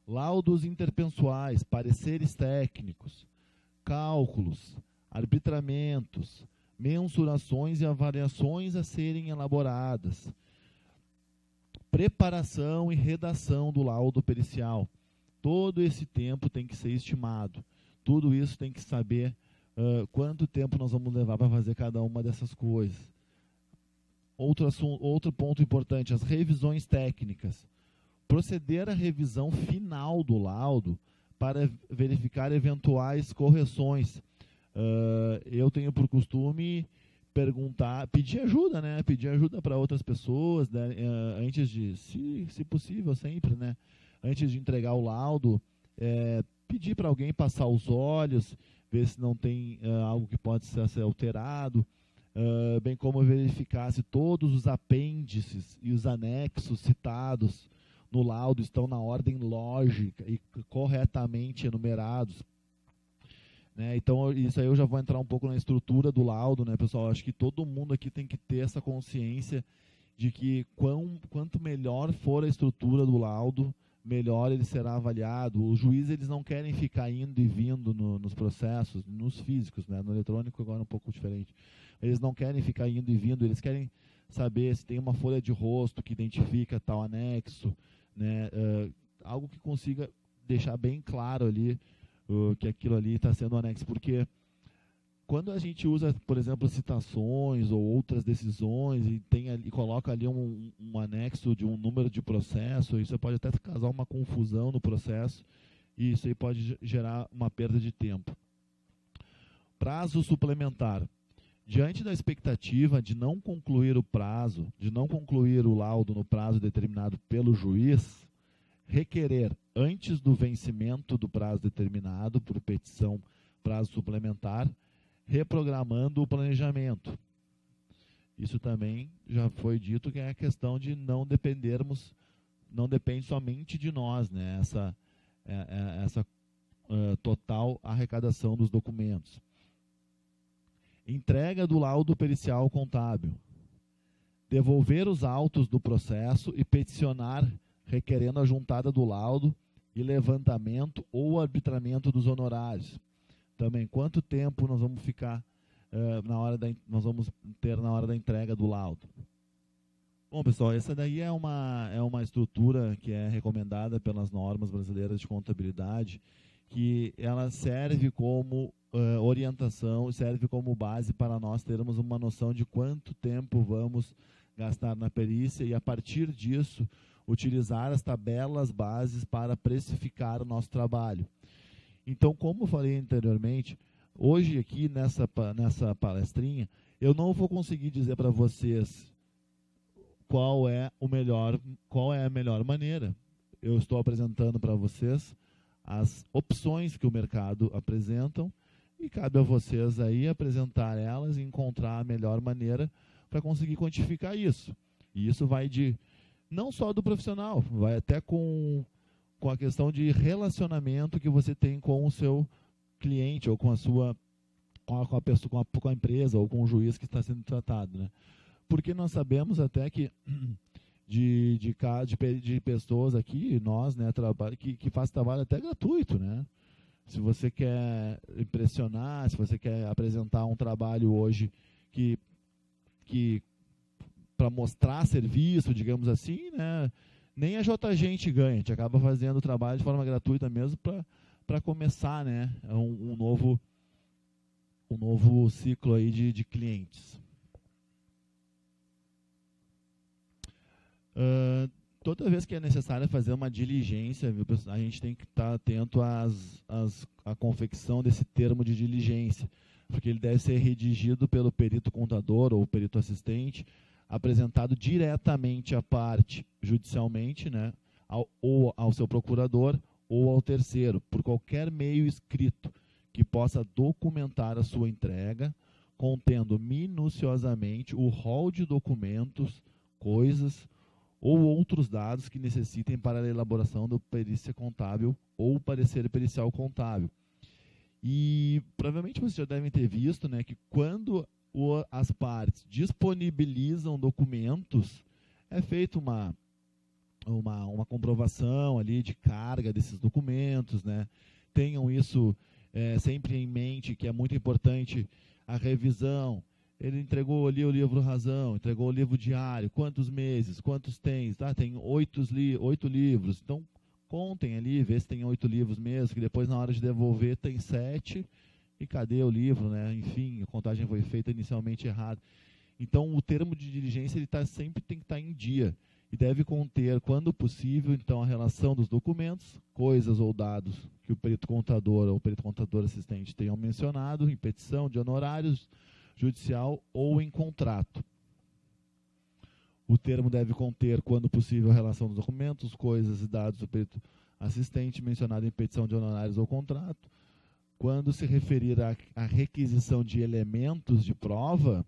A: laudos interpessoais, pareceres técnicos, cálculos, arbitramentos, mensurações e avaliações a serem elaboradas, preparação e redação do laudo pericial. Todo esse tempo tem que ser estimado. Tudo isso tem que saber quanto tempo nós vamos levar para fazer cada uma dessas coisas. Outro ponto importante, as revisões técnicas. Proceder à revisão final do laudo para verificar eventuais correções. Eu tenho por costume pedir ajuda, né? Pedir ajuda para outras pessoas, né? Antes de, se possível, sempre, né? Antes de entregar o laudo, pedir para alguém passar os olhos, ver se não tem algo que pode ser alterado, bem como verificar se todos os apêndices e os anexos citados no laudo estão na ordem lógica e corretamente enumerados. Né? Então, isso aí eu já vou entrar um pouco na estrutura do laudo, né, pessoal? Acho que todo mundo aqui tem que ter essa consciência de que quanto melhor for a estrutura do laudo, melhor ele será avaliado. Os juízes, eles não querem ficar indo e vindo nos processos, nos físicos, né? No eletrônico agora é um pouco diferente. Eles não querem ficar indo e vindo, eles querem saber se tem uma folha de rosto que identifica tal anexo, né? Algo que consiga deixar bem claro ali que aquilo ali está sendo anexo, porque quando a gente usa, por exemplo, citações ou outras decisões e coloca ali um anexo de um número de processo, isso pode até causar uma confusão no processo e isso aí pode gerar uma perda de tempo. Prazo suplementar. Diante da expectativa de não concluir o prazo, de não concluir o laudo no prazo determinado pelo juiz, requerer, antes do vencimento do prazo determinado por petição prazo suplementar, reprogramando o planejamento. Isso também já foi dito que é a questão de não depende somente de nós, né? Essa total arrecadação dos documentos. Entrega do laudo pericial contábil. Devolver os autos do processo e peticionar requerendo a juntada do laudo e levantamento ou arbitramento dos honorários. Também, quanto tempo nós vamos ficar nós vamos ter na hora da entrega do laudo. Bom, pessoal, essa daí é uma estrutura que é recomendada pelas normas brasileiras de contabilidade, que ela serve como orientação, serve como base para nós termos uma noção de quanto tempo vamos gastar na perícia e, a partir disso, utilizar as tabelas bases para precificar o nosso trabalho. Então, como eu falei anteriormente, hoje aqui nessa palestrinha, eu não vou conseguir dizer para vocês qual é a melhor maneira. Eu estou apresentando para vocês as opções que o mercado apresentam e cabe a vocês aí apresentar elas e encontrar a melhor maneira para conseguir quantificar isso. E isso vai não só do profissional, vai até com a questão de relacionamento que você tem com o seu cliente ou com a empresa ou com o juiz que está sendo tratado, né? Porque nós sabemos até que de pessoas aqui, nós, né, que faz trabalho até gratuito, né? Se você quer impressionar, se você quer apresentar um trabalho hoje que para mostrar serviço, digamos assim, né, nem a JGente ganha, a gente acaba fazendo o trabalho de forma gratuita mesmo para começar, né, um novo ciclo aí de clientes. Toda vez que é necessário fazer uma diligência, viu, a gente tem que estar atento à confecção desse termo de diligência, porque ele deve ser redigido pelo perito contador ou perito assistente, apresentado diretamente à parte judicialmente, né, ou ao seu procurador ou ao terceiro, por qualquer meio escrito que possa documentar a sua entrega, contendo minuciosamente o rol de documentos, coisas ou outros dados que necessitem para a elaboração da perícia contábil ou parecer pericial contábil. E provavelmente vocês já devem ter visto, né, que quando as partes disponibilizam documentos, é feita uma comprovação ali de carga desses documentos, né? Tenham isso sempre em mente, que é muito importante a revisão, ele entregou ali o livro Razão, entregou o livro diário, quantos meses, quantos tem? Tem 8 livros, então contem ali, vê se tem 8 livros mesmo, que depois na hora de devolver tem 7, e cadê o livro, né? Enfim, a contagem foi feita inicialmente errada. Então, o termo de diligência ele sempre tem que estar em dia, e deve conter, quando possível, então, a relação dos documentos, coisas ou dados que o perito contador ou o perito contador assistente tenham mencionado em petição de honorários judicial ou em contrato. O termo deve conter, quando possível, a relação dos documentos, coisas e dados do perito assistente mencionado em petição de honorários ou contrato. Quando se referir à requisição de elementos de prova,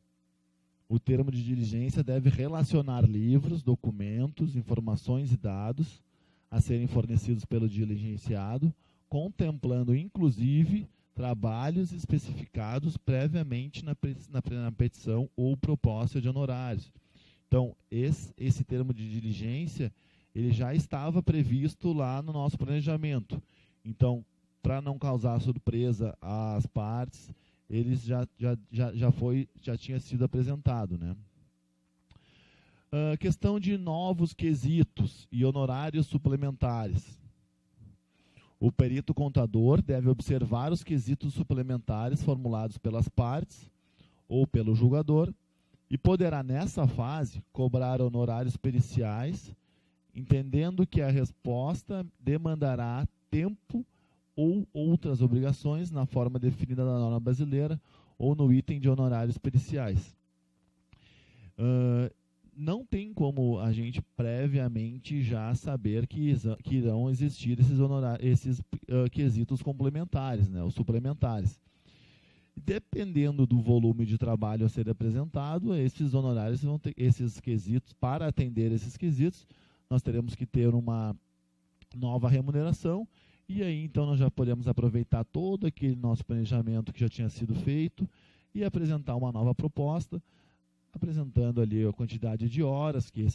A: o termo de diligência deve relacionar livros, documentos, informações e dados a serem fornecidos pelo diligenciado, contemplando, inclusive, trabalhos especificados previamente na petição ou proposta de honorários. Então, esse termo de diligência, ele já estava previsto lá no nosso planejamento. Então, para não causar surpresa às partes, ele já tinha sido apresentado, né? Questão de novos quesitos e honorários suplementares. O perito contador deve observar os quesitos suplementares formulados pelas partes ou pelo julgador e poderá, nessa fase, cobrar honorários periciais, entendendo que a resposta demandará tempo ou outras obrigações na forma definida na norma brasileira ou no item de honorários periciais. Não tem como a gente previamente já saber que irão existir esses quesitos complementares, né, os suplementares. Dependendo do volume de trabalho a ser apresentado, esses honorários vão ter, esses quesitos, para atender esses quesitos, nós teremos que ter uma nova remuneração, e aí então nós já podemos aproveitar todo aquele nosso planejamento que já tinha sido feito e apresentar uma nova proposta, apresentando ali a quantidade de horas que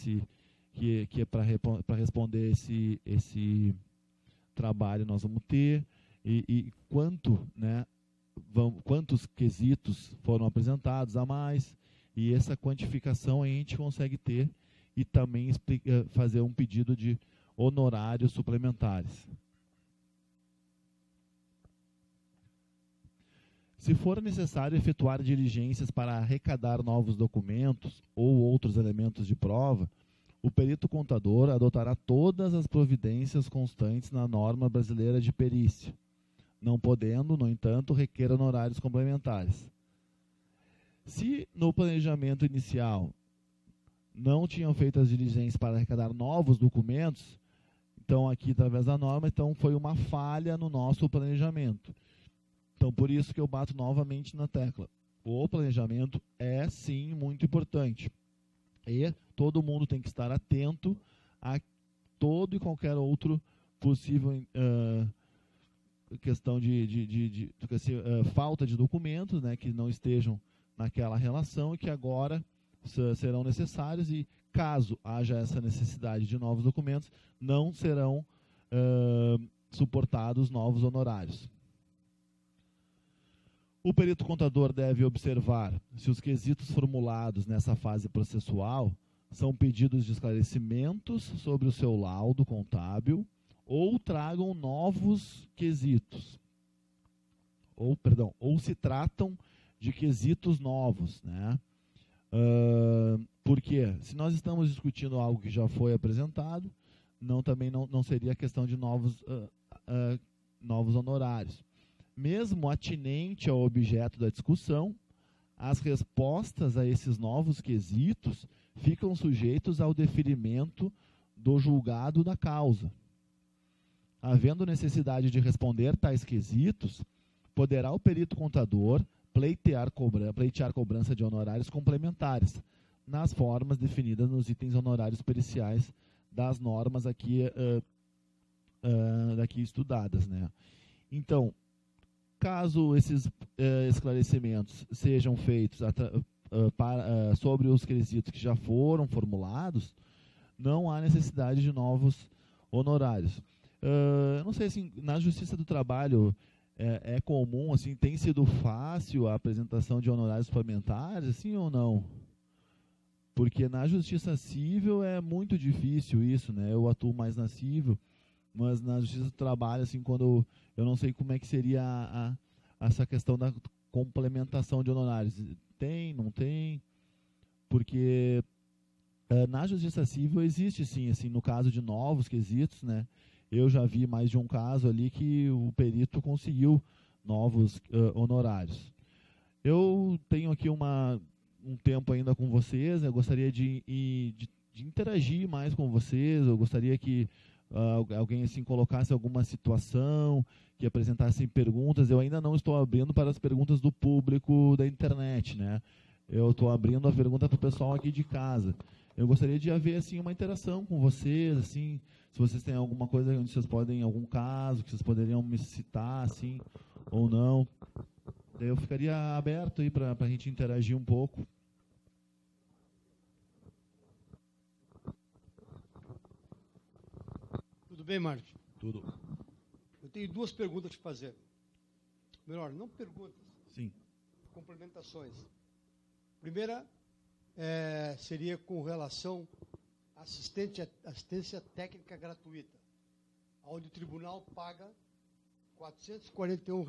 A: é para responder esse trabalho nós vamos ter, e quantos quesitos foram apresentados a mais, e essa quantificação a gente consegue ter e também fazer um pedido de honorários suplementares. Se for necessário efetuar diligências para arrecadar novos documentos ou outros elementos de prova, o perito contador adotará todas as providências constantes na norma brasileira de perícia, não podendo, no entanto, requer honorários complementares. Se no planejamento inicial não tinham feito as diligências para arrecadar novos documentos, então aqui através da norma, então foi uma falha no nosso planejamento. Então, por isso que eu bato novamente na tecla. O planejamento é, sim, muito importante. E todo mundo tem que estar atento a todo e qualquer outro possível questão de falta de documentos, né, que não estejam naquela relação e que agora serão necessários, e caso haja essa necessidade de novos documentos, não serão suportados novos honorários. O perito contador deve observar se os quesitos formulados nessa fase processual são pedidos de esclarecimentos sobre o seu laudo contábil ou tragam novos quesitos, ou se tratam de quesitos novos, né? Porque se nós estamos discutindo algo que já foi apresentado, também não seria questão de novos honorários. Mesmo atinente ao objeto da discussão, as respostas a esses novos quesitos ficam sujeitos ao deferimento do julgado da causa. Havendo necessidade de responder tais quesitos, poderá o perito contador pleitear cobrança de honorários complementares, nas formas definidas nos itens honorários periciais das normas aqui estudadas, né? Então, caso esses esclarecimentos sejam feitos sobre os quesitos que já foram formulados, não há necessidade de novos honorários. Não sei, assim, na Justiça do Trabalho é comum, assim, tem sido fácil a apresentação de honorários suplementares, assim, ou não? Porque na justiça civil é muito difícil isso, né? Eu atuo mais na civil, mas na justiça do trabalho, assim, quando eu não sei como é que seria essa questão da complementação de honorários. Tem, não tem? Porque na justiça civil existe, sim, assim, no caso de novos quesitos, né? Eu já vi mais de um caso ali que o perito conseguiu novos honorários. Eu tenho aqui um tempo ainda com vocês, eu gostaria de interagir mais com vocês, eu gostaria que alguém assim colocasse alguma situação, que apresentasse perguntas. Eu ainda não estou abrindo para as perguntas do público da internet, né? Eu estou abrindo a pergunta para o pessoal aqui de casa. Eu gostaria de haver assim uma interação com vocês, assim, se vocês têm alguma coisa onde vocês podem, algum caso que vocês poderiam me citar, assim, ou não. Eu ficaria aberto aí para a gente interagir um pouco.
B: Tudo bem, Márcio?
A: Tudo.
B: Eu tenho duas perguntas a te fazer. Melhor, não perguntas.
A: Sim.
B: Complementações. Primeira seria com relação à assistência técnica gratuita, onde o tribunal paga R$ 441.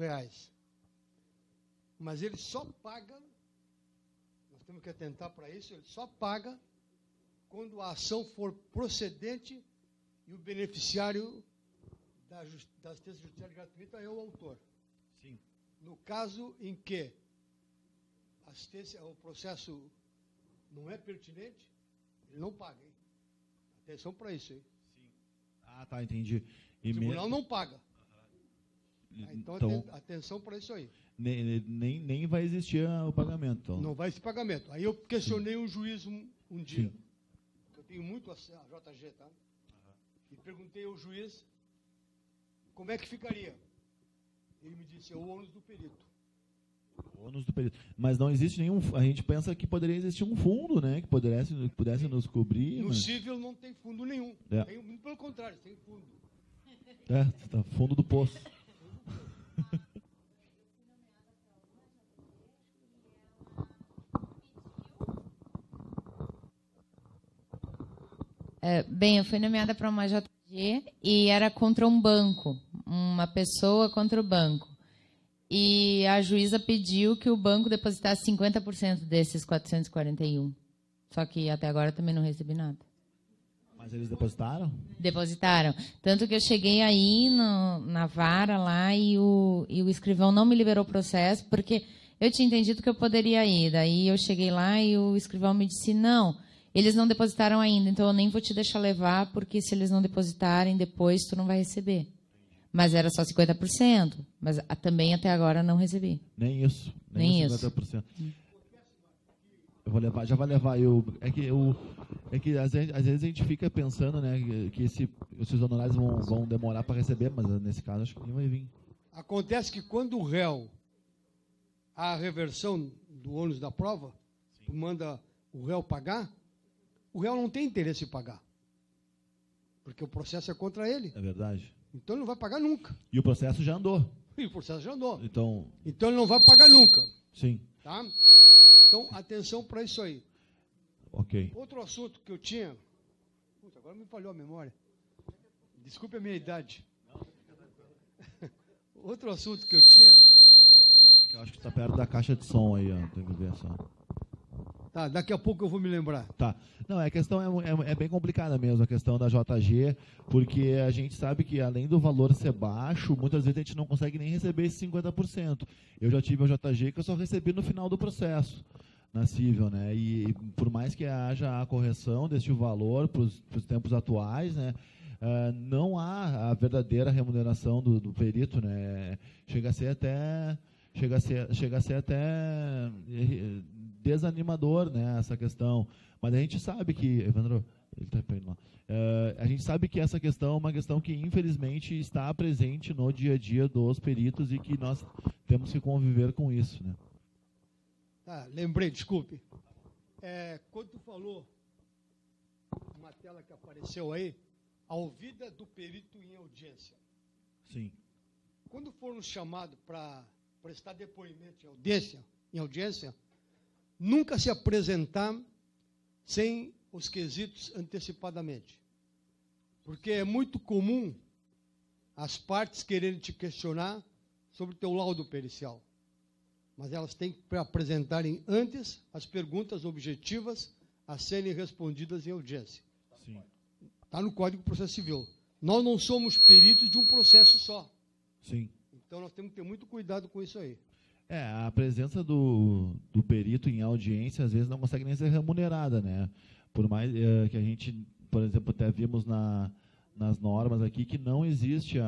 B: Mas ele só paga, nós temos que atentar para isso, ele só paga quando a ação for procedente e o beneficiário da assistência judiciária gratuita é o autor.
A: Sim.
B: No caso em que o processo não é pertinente, ele não paga, hein? Atenção para isso, hein?
A: Sim. Ah, tá, entendi.
B: O tribunal não paga. Então, atenção para isso aí.
A: Nem vai existir o pagamento. Então.
B: Não vai esse pagamento. Aí eu questionei um juiz um dia.
A: Sim.
B: Eu tenho muito a JG, tá? E perguntei ao juiz como é que ficaria. Ele me disse, é o ônus do perito.
A: O ônus do perito. Mas não existe nenhum... A gente pensa que poderia existir um fundo, né? Que pudesse nos cobrir.
B: No civil não tem fundo nenhum. Pelo contrário, tem fundo.
A: Tá, fundo do poço.
C: Bem, eu fui nomeada para uma JG e era contra um banco, uma pessoa contra o banco. E a juíza pediu que o banco depositasse 50% desses 441. Só que até agora também não recebi nada.
A: Mas eles depositaram?
C: Depositaram. Tanto que eu cheguei aí na vara lá e o escrivão não me liberou o processo, porque eu tinha entendido que eu poderia ir. Daí eu cheguei lá e o escrivão me disse, não, eles não depositaram ainda, então eu nem vou te deixar levar, porque se eles não depositarem depois, tu não vai receber. Mas era só 50%, mas também até agora não recebi.
A: Nem isso.
C: Nem
A: 50%.
C: Isso.
A: Eu vou levar, já vai levar. É que às vezes a gente fica pensando, né, que esses honorários vão demorar para receber, mas nesse caso acho que nem vai vir.
B: Acontece que quando o réu, a reversão do ônus da prova, tu manda o réu pagar, o réu não tem interesse em pagar. Porque o processo é contra ele.
A: É verdade.
B: Então ele não vai pagar nunca.
A: E o processo já andou.
B: E o processo já andou.
A: Então
B: ele não vai pagar nunca.
A: Sim.
B: Tá? Então, atenção para isso aí.
A: Ok.
B: Outro assunto que eu tinha... Puta, agora me falhou a memória. Desculpe a minha idade. Outro assunto que eu tinha...
A: É que eu acho que está perto da caixa de som aí, ó. Tem que ver só.
B: Tá, daqui a pouco eu vou me lembrar.
A: Tá. Não, a questão é bem complicada mesmo, a questão da JG, porque a gente sabe que além do valor ser baixo, muitas vezes a gente não consegue nem receber esses 50%. Eu já tive uma JG que eu só recebi no final do processo, na civil, né? E por mais que haja a correção deste valor para os tempos atuais, né? Não há a verdadeira remuneração do perito, né? Chega a ser até desanimador, né, essa questão. Mas a gente sabe que, Evandro, ele tá indo lá. A gente sabe que essa questão é uma questão que infelizmente está presente no dia a dia dos peritos e que nós temos que conviver com isso, né?
B: Tá, lembrei, desculpe. Quando tu falou uma tela que apareceu aí, a ouvida do perito em audiência.
A: Sim.
B: quando formos chamados para prestar depoimento em audiência, nunca se apresentar sem os quesitos antecipadamente. Porque é muito comum as partes quererem te questionar sobre o teu laudo pericial. Mas elas têm que apresentarem antes as perguntas objetivas a serem respondidas em audiência. Está no Código de Processo Civil. Nós não somos peritos de um processo só.
A: Sim.
B: Então nós temos que ter muito cuidado com isso aí.
A: A presença do perito em audiência, às vezes, não consegue nem ser remunerada, né? Por mais que a gente, por exemplo, até vimos nas normas aqui que não existe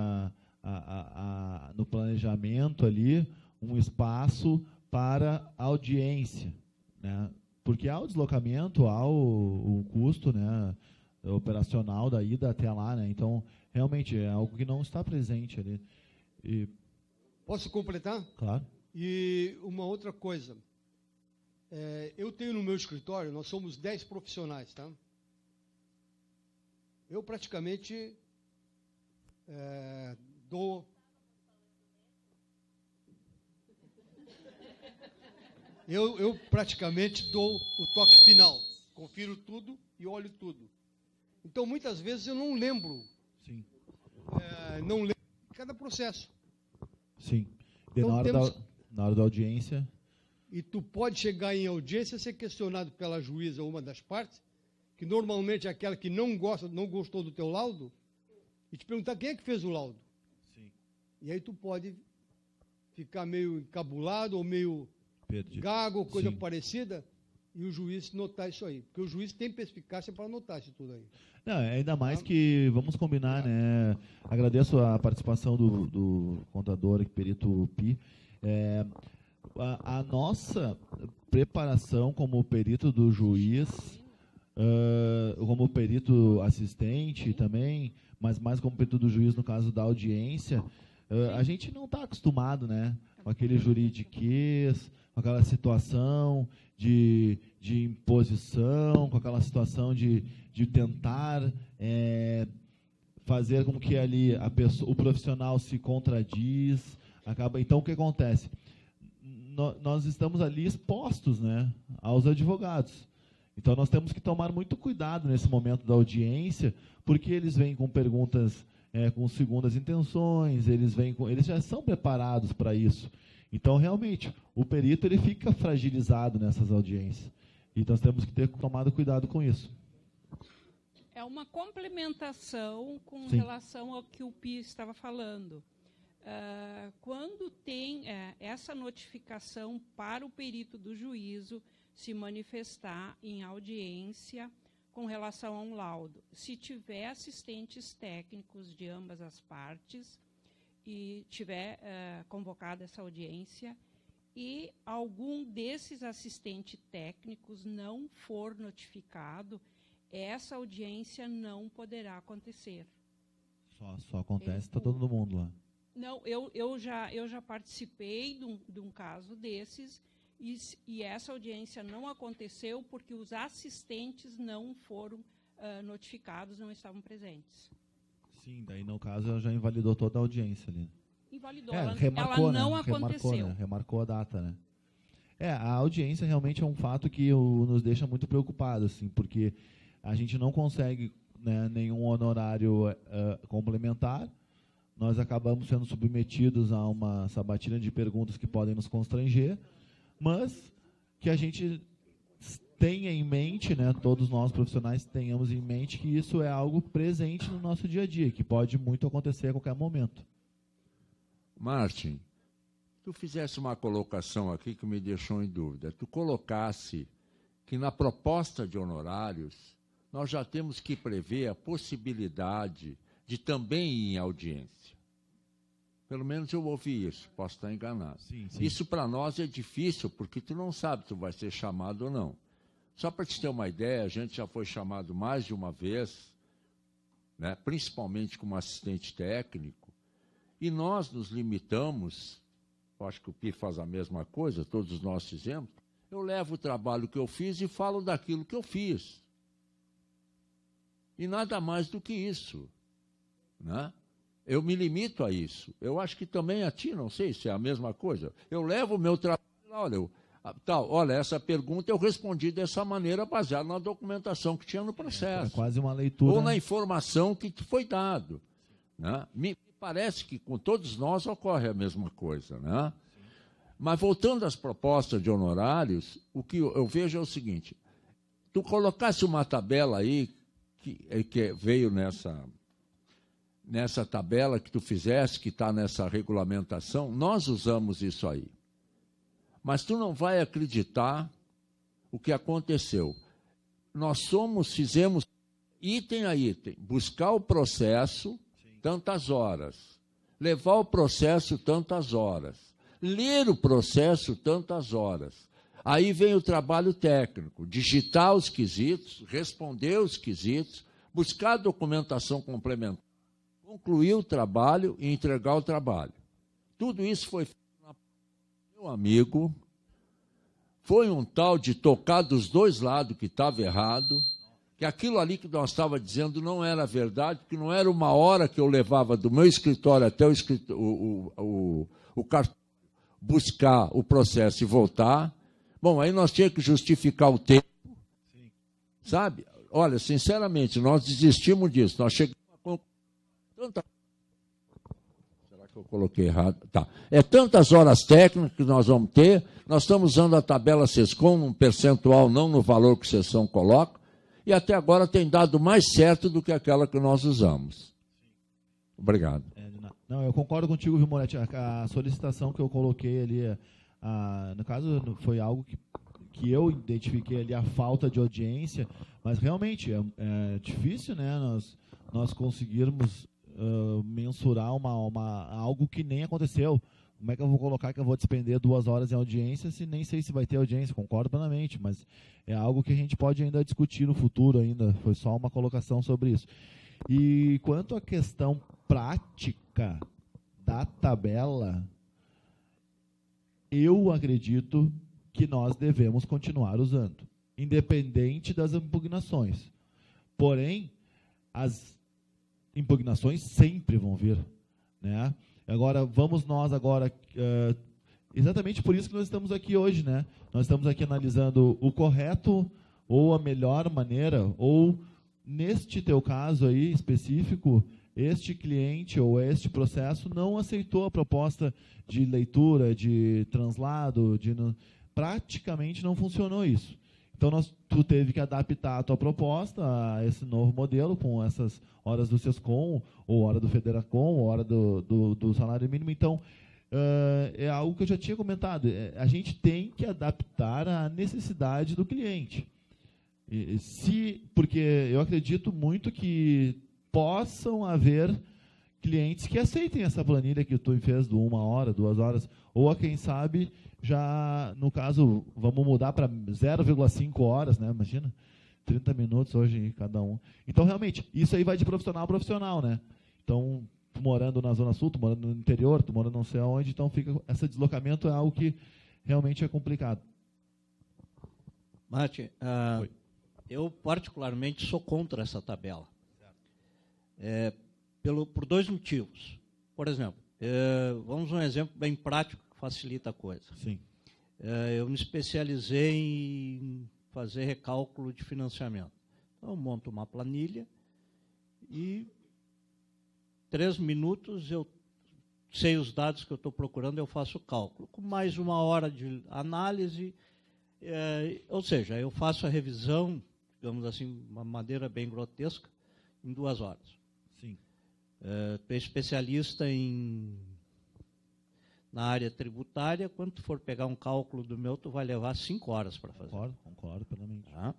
A: no planejamento ali um espaço para audiência, né? Porque há o deslocamento, há o custo, né, operacional da ida até lá, né? Então, realmente, é algo que não está presente ali.
B: Posso completar?
A: Claro.
B: E uma outra coisa. Eu tenho no meu escritório, nós somos 10 profissionais, tá? Eu praticamente dou... Eu praticamente dou o toque final. Confiro tudo e olho tudo. Então, muitas vezes, eu não lembro.
A: Sim.
B: Não lembro de cada processo.
A: Sim. E
B: Então,
A: na hora da audiência...
B: E tu pode chegar em audiência e ser questionado pela juíza ou uma das partes, que normalmente é aquela que não gostou do teu laudo, e te perguntar quem é que fez o laudo.
A: Sim.
B: E aí tu pode ficar meio encabulado ou meio
A: Perdido.
B: gago ou coisa
A: Sim.
B: parecida, e o juiz notar isso aí. Porque o juiz tem perspicácia para notar isso tudo aí.
A: Não, ainda mais que, vamos combinar, né? Agradeço a participação do contador, perito Pi. A nossa preparação como perito do juiz, como perito assistente também, mas mais como perito do juiz no caso da audiência, a gente não está acostumado, né, com aquele juridiquês, com aquela situação de imposição, com aquela situação de tentar fazer com que ali o profissional se contradiz. Então, o que acontece? Nós estamos ali expostos, né, aos advogados. Então, nós temos que tomar muito cuidado nesse momento da audiência, porque eles vêm com perguntas com segundas intenções, eles já são preparados para isso. Então, realmente, o perito ele fica fragilizado nessas audiências. Então, nós temos que ter tomado cuidado com isso.
D: É uma complementação com
A: Sim.
D: relação ao que o Pi estava falando. Quando tem essa notificação para o perito do juízo se manifestar em audiência com relação a um laudo, se tiver assistentes técnicos de ambas as partes e tiver convocada essa audiência e algum desses assistentes técnicos não for notificado, essa audiência não poderá acontecer.
A: Só acontece, está todo mundo lá.
D: Não, eu já participei de um caso desses e essa audiência não aconteceu porque os assistentes não foram notificados, não estavam presentes.
A: Sim, daí no caso já invalidou toda a audiência ali.
D: Invalidou,
A: remarcou,
D: ela não
A: né?
D: aconteceu.
A: Remarcou a data, né? A audiência realmente é um fato que nos deixa muito preocupados, assim, porque a gente não consegue, né, nenhum honorário complementar. Nós acabamos sendo submetidos a uma sabatina de perguntas que podem nos constranger, mas que a gente tenha em mente, né, todos nós profissionais tenhamos em mente que isso é algo presente no nosso dia a dia, que pode muito acontecer a qualquer momento.
E: Martin, tu fizesse uma colocação aqui que me deixou em dúvida. Tu colocasse que na proposta de honorários nós já temos que prever a possibilidade de também ir em audiência. Pelo menos eu ouvi isso, posso estar enganado.
A: Sim, sim.
E: Isso para nós é difícil, porque tu não sabe se tu vai ser chamado ou não. Só para te ter uma ideia, a gente já foi chamado mais de uma vez, né, principalmente como assistente técnico, e nós nos limitamos, eu acho que o Pi faz a mesma coisa, todos nós fizemos, eu levo o trabalho que eu fiz e falo daquilo que eu fiz. E nada mais do que isso, né? Eu me limito a isso. Eu acho que também a ti, não sei se é a mesma coisa. Eu levo o meu trabalho lá, olha, essa pergunta eu respondi dessa maneira, baseada na documentação que tinha no processo.
A: É quase uma leitura.
E: Ou na informação que te foi dado. Né? Me parece que com todos nós ocorre a mesma coisa. Né? Mas voltando às propostas de honorários, o que eu vejo é o seguinte: tu colocasse uma tabela aí, que veio nessa tabela que tu fizesse, que está nessa regulamentação, nós usamos isso aí. Mas tu não vai acreditar o que aconteceu. Nós fizemos item a item, buscar o processo, tantas horas, levar o processo, tantas horas, ler o processo, tantas horas. Aí vem o trabalho técnico, digitar os quesitos, responder os quesitos, buscar a documentação complementar, concluir o trabalho e entregar o trabalho. Tudo isso foi feito, meu amigo, foi um tal de tocar dos dois lados que estava errado, que aquilo ali que nós estávamos dizendo não era verdade, que não era uma hora que eu levava do meu escritório até o cartório, buscar o processo e voltar. Bom, aí nós tínhamos que justificar o tempo, sabe? Olha, sinceramente, nós desistimos disso. Nós chegamos a tanta... Será que eu coloquei errado? Tá. É tantas horas técnicas que nós vamos ter. Nós estamos usando a tabela SESCOM num percentual, não no valor que o SESCOM coloca. E até agora tem dado mais certo do que aquela que nós usamos. Obrigado.
A: Não, eu concordo contigo, viu, Moretti? A solicitação que eu coloquei ali, no caso, foi algo que eu identifiquei ali, a falta de audiência, mas realmente é difícil, né, nós conseguirmos mensurar algo que nem aconteceu. Como é que eu vou colocar que eu vou despender 2 horas em audiência se nem sei se vai ter audiência? Concordo plenamente, mas é algo que a gente pode ainda discutir no futuro ainda. Foi só uma colocação sobre isso. E quanto à questão prática da tabela, eu acredito que nós devemos continuar usando, independente das impugnações. Porém, as impugnações sempre vão vir, né? Agora, vamos nós agora, exatamente por isso que nós estamos aqui hoje, né? Nós estamos aqui analisando o correto ou a melhor maneira, ou neste teu caso aí específico, este cliente ou este processo não aceitou a proposta de leitura, de translado, praticamente não funcionou isso. Então, tu teve que adaptar a tua proposta a esse novo modelo, com essas horas do SESCOM, ou hora do Federacom, ou hora do salário mínimo. Então, é algo que eu já tinha comentado. A gente tem que adaptar à necessidade do cliente. Porque eu acredito muito que possam haver clientes que aceitem essa planilha que tu fez de 1 hora, 2 horas, ou a quem sabe, já, no caso, vamos mudar para 0,5 horas, né? Imagina, 30 minutos hoje cada um. Então, realmente, isso aí vai de profissional a profissional, né? Então, tu morando na Zona Sul, tu morando no interior, tu morando não sei aonde, então esse deslocamento é algo que realmente é complicado.
F: Mate, eu particularmente sou contra essa tabela. Por 2 motivos. Por exemplo, vamos um exemplo bem prático que facilita a coisa.
A: Sim.
F: Eu me especializei em fazer recálculo de financiamento. Então, eu monto uma planilha e 3 minutos eu sei os dados que eu estou procurando, eu faço o cálculo. Com mais 1 hora de análise, ou seja, eu faço a revisão, digamos assim, de uma maneira bem grotesca, em 2 horas.
A: Sim.
F: Tu é especialista na área tributária. Quando tu for pegar um cálculo do meu, tu vai levar 5 horas para fazer.
A: Concordo plenamente.
F: Tá?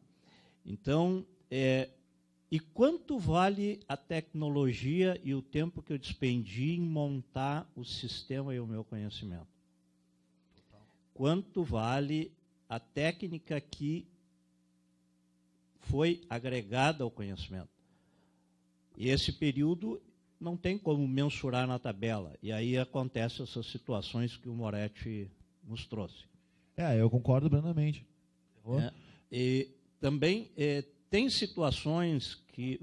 F: Então, e quanto vale a tecnologia e o tempo que eu despendi em montar o sistema e o meu conhecimento? Quanto vale a técnica que foi agregada ao conhecimento? E esse período não tem como mensurar na tabela. E aí acontecem essas situações que o Moretti nos trouxe.
A: Eu concordo plenamente.
F: E também tem situações que,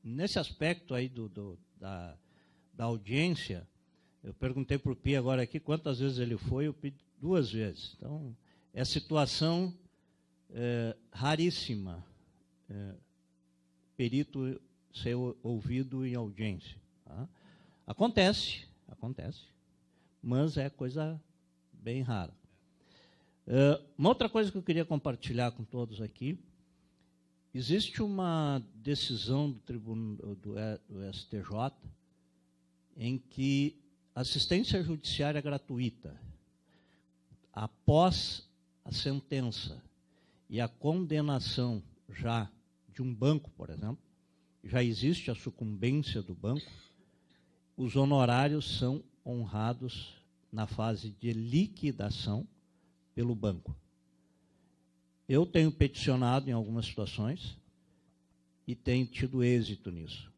F: nesse aspecto aí da audiência, eu perguntei para o Pi agora aqui quantas vezes ele foi, eu pedi 2 vezes. Então, é situação raríssima, perito ser ouvido em audiência. Tá? Acontece, mas é coisa bem rara. Uma outra coisa que eu queria compartilhar com todos aqui, existe uma decisão do STJ em que assistência judiciária gratuita, após a sentença e a condenação já de um banco, por exemplo, já existe a sucumbência do banco, os honorários são honrados na fase de liquidação pelo banco. Eu tenho peticionado em algumas situações e tenho tido êxito nisso,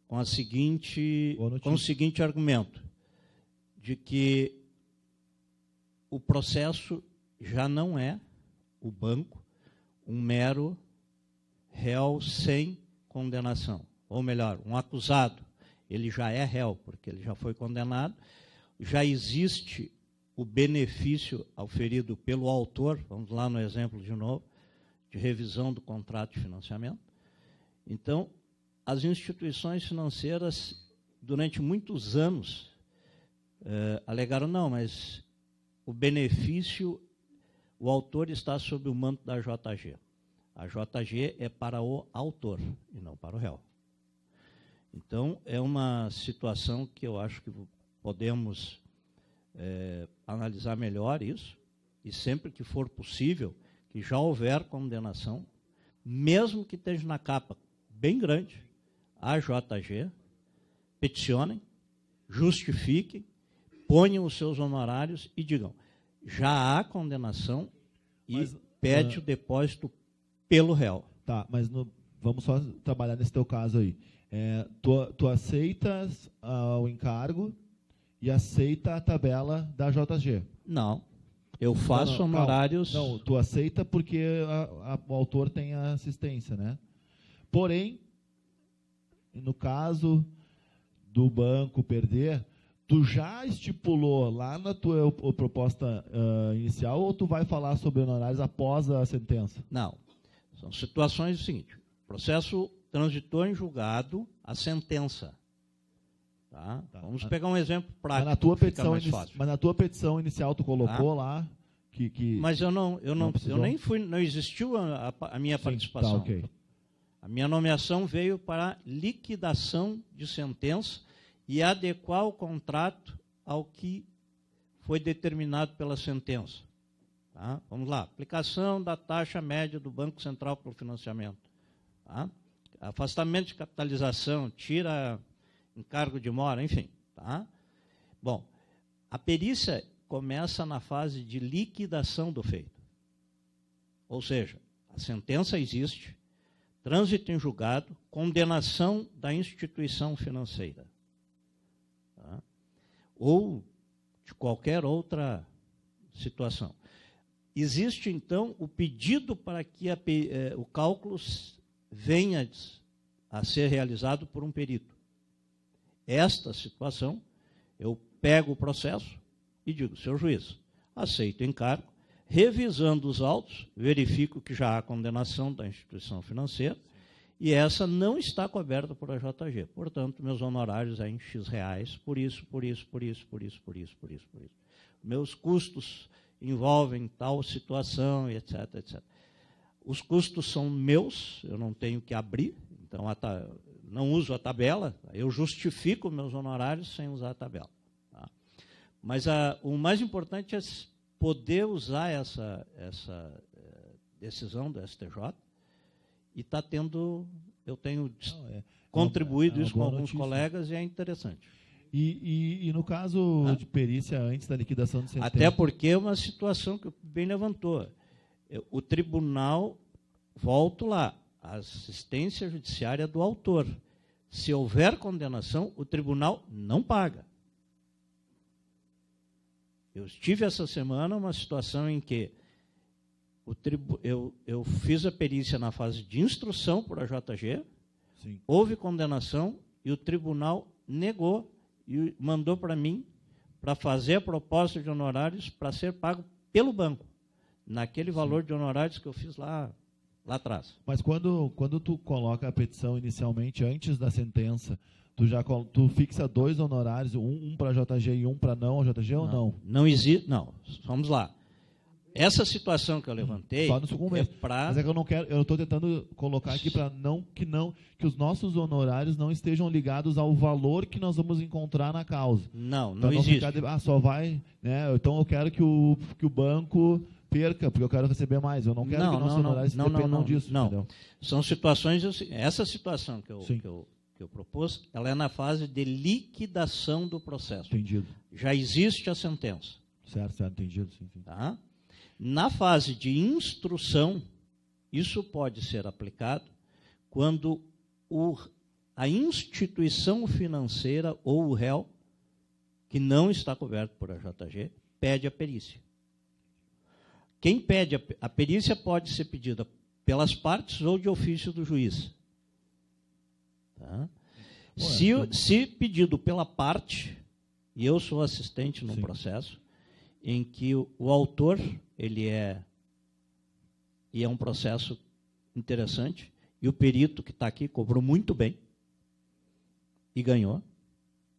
F: com o seguinte argumento, de que o processo já não é o banco um mero réu sem condenação, ou melhor, um acusado. Ele já é réu, porque ele já foi condenado, já existe o benefício auferido pelo autor, vamos lá no exemplo de novo, de revisão do contrato de financiamento. Então, as instituições financeiras, durante muitos anos, alegaram, não, mas o benefício, o autor está sob o manto da JG. A JG é para o autor e não para o réu. Então, é uma situação que eu acho que podemos analisar melhor isso, e sempre que for possível, que já houver condenação, mesmo que esteja na capa bem grande, a JG, peticionem, justifiquem, ponham os seus honorários e digam, já há condenação e pede o depósito pelo réu.
A: Tá, mas vamos só trabalhar nesse teu caso aí. Tu aceitas o encargo e aceita a tabela da JG?
F: Não, eu faço honorários...
A: Não, tu aceita porque o autor tem a assistência, né? Porém, no caso do banco perder, tu já estipulou lá na tua proposta inicial ou tu vai falar sobre honorários após a sentença?
F: Não, são situações do seguinte, o processo transitou em julgado a sentença. Tá? Vamos pegar um exemplo prático.
A: Mas na tua petição inicial tu colocou lá que...
F: Mas eu nem fui, não existiu a minha participação.
A: Tá, okay.
F: A minha nomeação veio para liquidação de sentença e adequar o contrato ao que foi determinado pela sentença. Tá? Vamos lá, aplicação da taxa média do Banco Central pelo financiamento. Tá? Afastamento de capitalização, tira encargo de mora, enfim. Tá? Bom, a perícia começa na fase de liquidação do feito. Ou seja, a sentença existe, trânsito em julgado, condenação da instituição financeira. Tá? Ou de qualquer outra situação. Existe, então, o pedido para que o cálculo venha a ser realizado por um perito. Esta situação, eu pego o processo e digo, senhor juiz, aceito o encargo, revisando os autos, verifico que já há condenação da instituição financeira e essa não está coberta por a JG. Portanto, meus honorários é em X reais, por isso. Meus custos envolvem tal situação, etc, etc. Os custos são meus, eu não tenho que abrir, então não uso a tabela, eu justifico meus honorários sem usar a tabela. Tá? Mas o mais importante é poder usar essa decisão do STJ e está tendo, eu tenho contribuído isso com alguns colegas e é interessante.
A: E no caso de perícia antes da liquidação de sentença?
F: Até porque é uma situação que bem levantou. O tribunal, volto lá, a assistência judiciária do autor. Se houver condenação, o tribunal não paga. Eu estive essa semana uma situação em que eu fiz a perícia na fase de instrução por AJG, sim, houve condenação e o tribunal negou e mandou para mim para fazer a proposta de honorários para ser pago pelo banco, naquele valor de honorários que eu fiz lá atrás.
A: Mas quando tu coloca a petição inicialmente, antes da sentença, tu fixa 2 honorários, um para JG e um para não JG ou não?
F: Não existe, não. Vamos lá. Essa situação que eu levantei
A: só no segundo mês. Mas é que eu não quero, eu estou tentando colocar aqui para que os nossos honorários não estejam ligados ao valor que nós vamos encontrar na causa.
F: Não
A: então,
F: existe.
A: Só vai, né? Então eu quero que o banco perca, porque eu quero receber mais. Eu não quero que nossos honorários dependam disso.
F: Não.
A: Entendeu?
F: São situações, essa situação que eu propus, ela é na fase de liquidação do processo.
A: Entendido.
F: Já existe a sentença.
A: Certo, entendido. Sim.
F: Tá? Na fase de instrução, isso pode ser aplicado quando a instituição financeira ou o réu, que não está coberto por a JG, pede a perícia. Quem pede a perícia pode ser pedida pelas partes ou de ofício do juiz. Tá? Se pedido pela parte, e eu sou assistente no processo, em que o autor, e é um processo interessante, e o perito que está aqui cobrou muito bem e ganhou,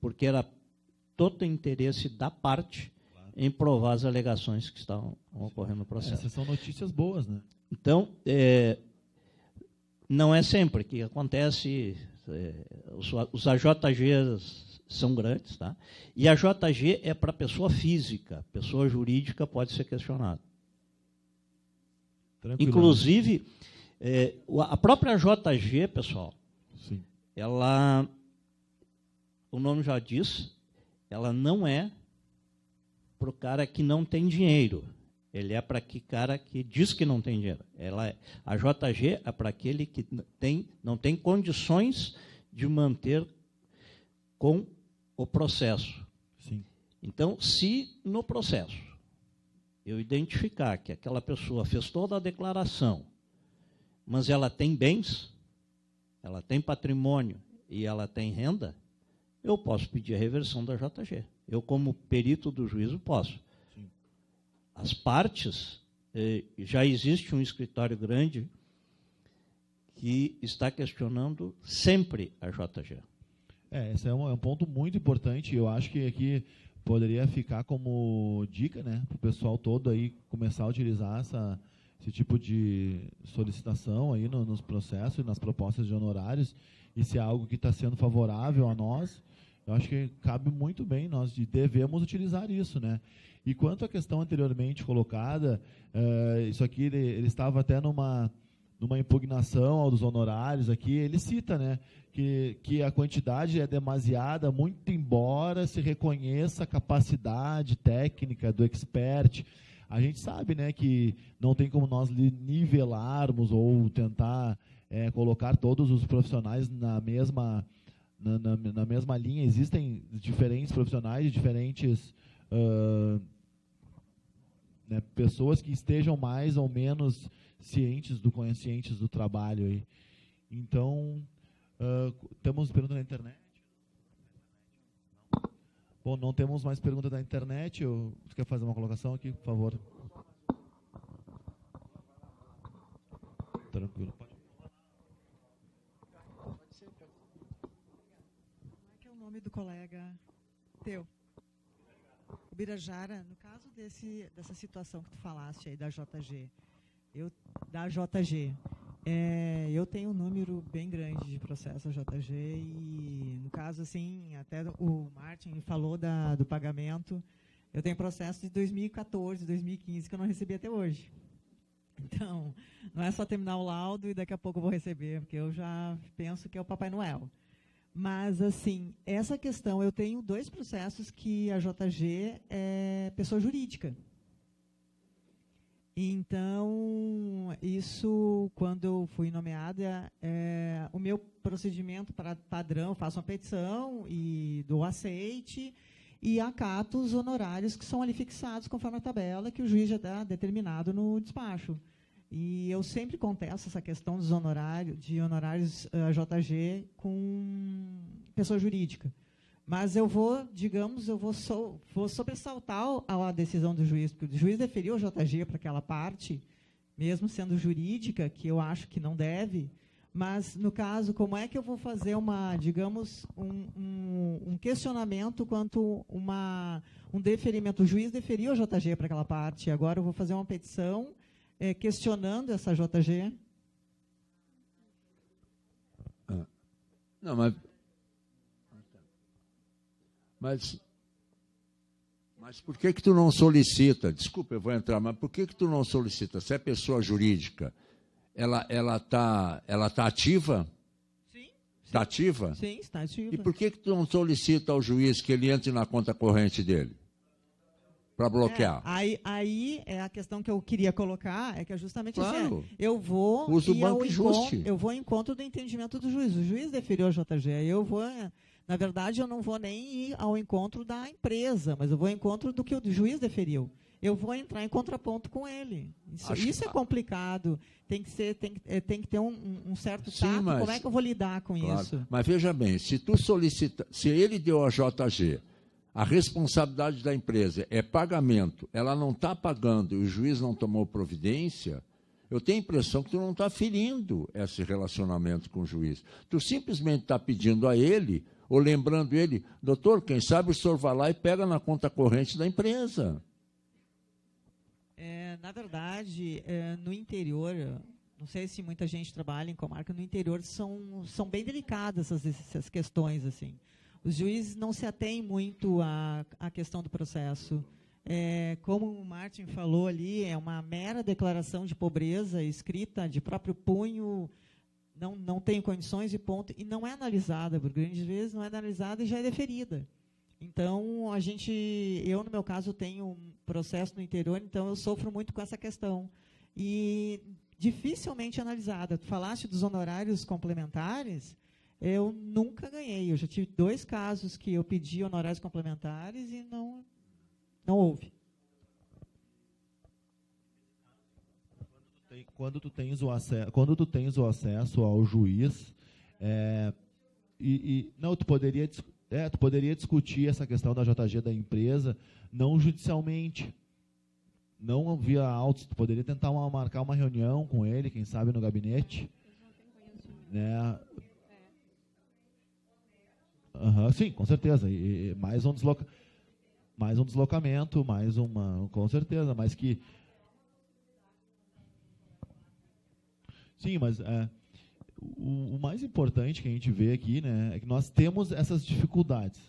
F: porque era todo interesse da parte em provar as alegações que estavam ocorrendo no processo.
A: Essas são notícias boas, né?
F: Então, não é sempre que acontece, os AJGs são grandes, tá? E a JG é para pessoa física, pessoa jurídica pode ser questionada. Inclusive, a própria JG, pessoal,
A: sim,
F: ela, o nome já diz, ela não é para o cara que não tem dinheiro. Ele é para aquele cara que diz que não tem dinheiro. A JG é para aquele que não tem condições de manter com o processo.
A: Sim.
F: Então, se no processo eu identificar que aquela pessoa fez toda a declaração, mas ela tem bens, ela tem patrimônio e ela tem renda, eu posso pedir a reversão da JG. Eu, como perito do juízo, posso.
A: Sim.
F: As partes, já existe um escritório grande que está questionando sempre a JG.
A: Esse é um ponto muito importante. Eu acho que aqui poderia ficar como dica, né, para o pessoal todo aí começar a utilizar esse tipo de solicitação aí nos processos e nas propostas de honorários. E se é algo que está sendo favorável a nós, eu acho que cabe muito bem, nós devemos utilizar isso, né? E quanto à questão anteriormente colocada, isso aqui ele estava até numa impugnação ao dos honorários aqui, ele cita, né, que a quantidade é demasiada, muito embora se reconheça a capacidade técnica do expert. A gente sabe, né, que não tem como nós nivelarmos ou tentar colocar todos os profissionais na mesma linha. Existem diferentes profissionais, diferentes pessoas que estejam mais ou menos cientes do trabalho aí. Então, temos pergunta na internet? Bom, não temos mais pergunta da internet. Você quer fazer uma colocação aqui, por favor? Tranquilo.
G: Como é que é o nome do colega teu? O Birajara, no caso dessa situação que tu falaste aí da JG, eu tenho um número bem grande de processos JG e, no caso, assim, até o Martin falou do pagamento, eu tenho processo de 2014, 2015 que eu não recebi até hoje. Então, não é só terminar o laudo e daqui a pouco eu vou receber, porque eu já penso que é o Papai Noel. Mas, assim, essa questão, eu tenho 2 processos que a JG é pessoa jurídica. Então, isso, quando eu fui nomeada, o meu procedimento padrão, eu faço uma petição e dou aceite e acato os honorários que são ali fixados conforme a tabela que o juiz já dá determinado no despacho. E eu sempre contesto essa questão de honorários JG com pessoa jurídica. Mas eu vou, digamos, vou sobressaltar a decisão do juiz, porque o juiz deferiu o JG para aquela parte, mesmo sendo jurídica, que eu acho que não deve. Mas, no caso, como é que eu vou fazer digamos, um questionamento quanto um deferimento? O juiz deferiu o JG para aquela parte, agora eu vou fazer uma petição questionando essa JG?
E: Não, mas por que tu não solicita? Desculpa, eu vou entrar, mas por que tu não solicita? Se é pessoa jurídica, ela tá ativa?
G: Sim.
E: Está ativa?
G: Sim, está ativa.
E: E por que tu não solicita ao juiz que ele entre na conta corrente dele? Para bloquear.
G: Aí é a questão que eu queria colocar, é que é justamente
E: claro.
G: assim, eu vou
E: usa o banco justo.
G: Eu vou ao encontro do entendimento do juiz. O juiz deferiu a JG, eu vou, na verdade, eu não vou nem ir ao encontro da empresa, mas eu vou ao encontro do que o juiz deferiu. Eu vou entrar em contraponto com ele. Isso é complicado. Tem que ter um certo tato. Como é que eu vou lidar com isso?
E: Mas veja bem, se tu solicita, se ele deu a JG, a responsabilidade da empresa é pagamento, ela não está pagando e o juiz não tomou providência, eu tenho a impressão que tu não está ferindo esse relacionamento com o juiz. Tu simplesmente está pedindo a ele, ou lembrando ele, doutor, quem sabe o senhor vai lá e pega na conta corrente da empresa.
G: Na verdade, no interior, não sei se muita gente trabalha em comarca, no interior são bem delicadas essas questões, assim. Os juízes não se atêm muito à questão do processo. Como o Martin falou ali, é uma mera declaração de pobreza escrita de próprio punho, não tem condições e ponto, e não é analisada, por grandes vezes não é analisada e já é deferida. Então, eu, no meu caso, tenho um processo no interior, então eu sofro muito com essa questão. E dificilmente analisada. Tu falaste dos honorários complementares, eu nunca ganhei. Eu já tive 2 casos que eu pedi honorários complementares e não houve.
A: Quando tu tens o acesso ao juiz, tu poderia discutir essa questão da JG da empresa, não judicialmente, não via autos. Tu poderia tentar marcar uma reunião com ele, quem sabe no gabinete, né? Sim, com certeza. E mais um deslocamento, com certeza, mas que... Sim, mas o mais importante que a gente vê aqui, né, é que nós temos essas dificuldades.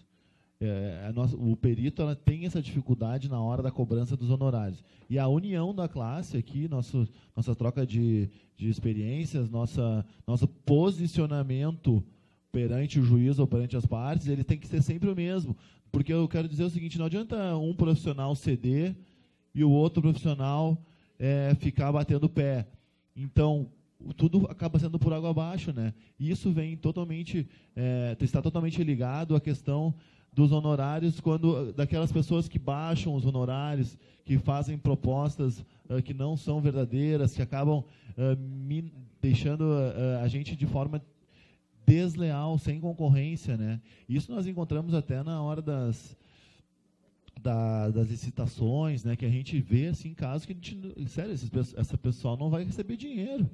A: O perito ela tem essa dificuldade na hora da cobrança dos honorários. E a união da classe aqui, nossa troca de experiências, nosso posicionamento perante o juiz ou perante as partes, ele tem que ser sempre o mesmo. Porque eu quero dizer o seguinte, não adianta um profissional ceder e o outro profissional ficar batendo o pé. Então, tudo acaba sendo por água abaixo, né? E isso vem está totalmente ligado à questão dos honorários, daquelas pessoas que baixam os honorários, que fazem propostas que não são verdadeiras, que acabam deixando a gente de forma desleal, sem concorrência, né? Isso nós encontramos até na hora das licitações, né? Que a gente vê assim casos que essa pessoal não vai receber dinheiro.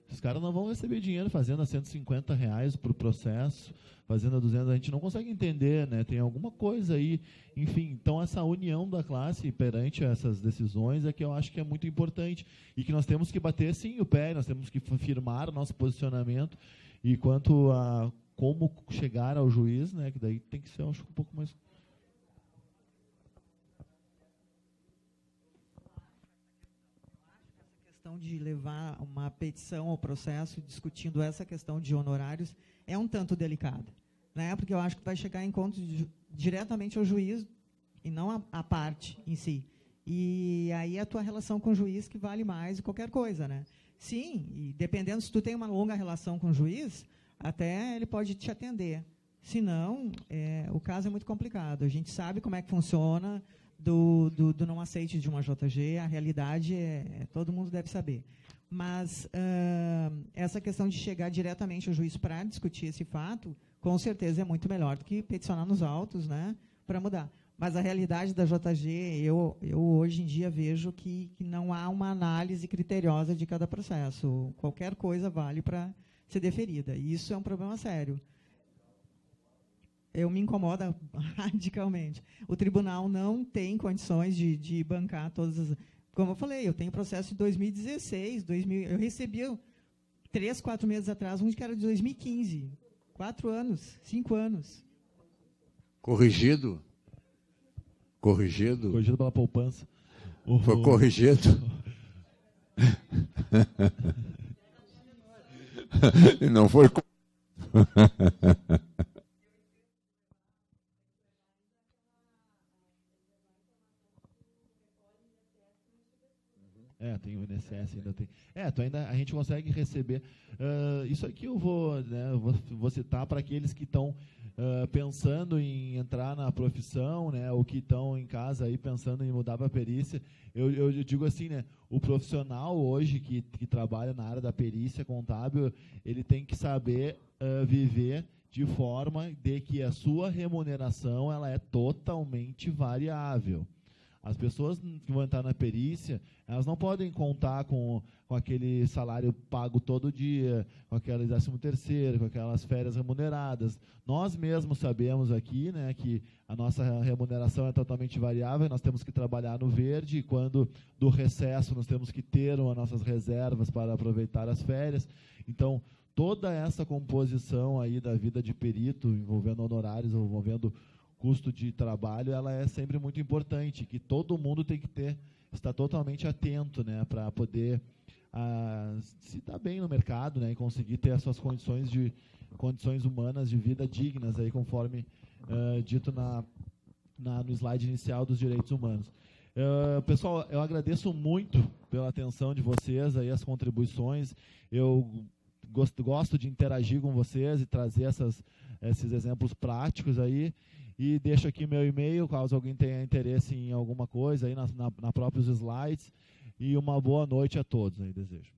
A: Os caras não vão receber dinheiro fazendo a R$150 por processo, fazendo a 200, a gente não consegue entender, né? Tem alguma coisa aí, enfim. Então, essa união da classe perante essas decisões é que eu acho que é muito importante e que nós temos que bater, sim, o pé, nós temos que firmar o nosso posicionamento e quanto a como chegar ao juiz, né? Que daí tem que ser, eu acho, um pouco mais...
G: De levar uma petição ao processo discutindo essa questão de honorários é um tanto delicada, né? Porque eu acho que vai chegar em conta diretamente ao juiz e não a parte em si. E aí a tua relação com o juiz que vale mais de qualquer coisa, né? Sim, e dependendo se tu tem uma longa relação com o juiz, até ele pode te atender. Se não, o caso é muito complicado. A gente sabe como é que funciona do não aceite de uma JG, a realidade todo mundo deve saber. Mas essa questão de chegar diretamente ao juiz para discutir esse fato, com certeza é muito melhor do que peticionar nos autos, né, para mudar. Mas a realidade da JG, eu hoje em dia vejo que não há uma análise criteriosa de cada processo. Qualquer coisa vale para ser deferida. E isso é um problema sério. Me incomoda radicalmente. O tribunal não tem condições de bancar todas as... Como eu falei, eu tenho processo de 2016, eu recebi 3, 4 meses atrás, um que era de 2015. 4 anos, 5 anos.
E: Corrigido
A: pela poupança.
E: Foi corrigido. E não foi.
A: Tem o INSS, ainda tem. A gente consegue receber. Isso aqui eu vou citar para aqueles que estão pensando em entrar na profissão, né, ou que estão em casa aí pensando em mudar para a perícia. Eu digo assim, né, o profissional hoje que trabalha na área da perícia contábil, ele tem que saber viver de forma de que a sua remuneração ela é totalmente variável. As pessoas que vão entrar na perícia, elas não podem contar com aquele salário pago todo dia, com aquele 13º, com aquelas férias remuneradas. Nós mesmos sabemos aqui, né, que a nossa remuneração é totalmente variável, nós temos que trabalhar no verde, e quando do recesso nós temos que ter as nossas reservas para aproveitar as férias. Então, toda essa composição aí da vida de perito, envolvendo honorários, envolvendo custo de trabalho, ela é sempre muito importante, que todo mundo tem que estar totalmente atento, né, para poder se dar bem no mercado, né, e conseguir ter as suas condições humanas de vida dignas, aí, conforme dito no slide inicial dos direitos humanos. Pessoal, eu agradeço muito pela atenção de vocês, aí, as contribuições. Eu gosto de interagir com vocês e trazer esses exemplos práticos aí. E deixo aqui meu e-mail, caso alguém tenha interesse em alguma coisa aí na próprios slides. E uma boa noite a todos aí, desejo.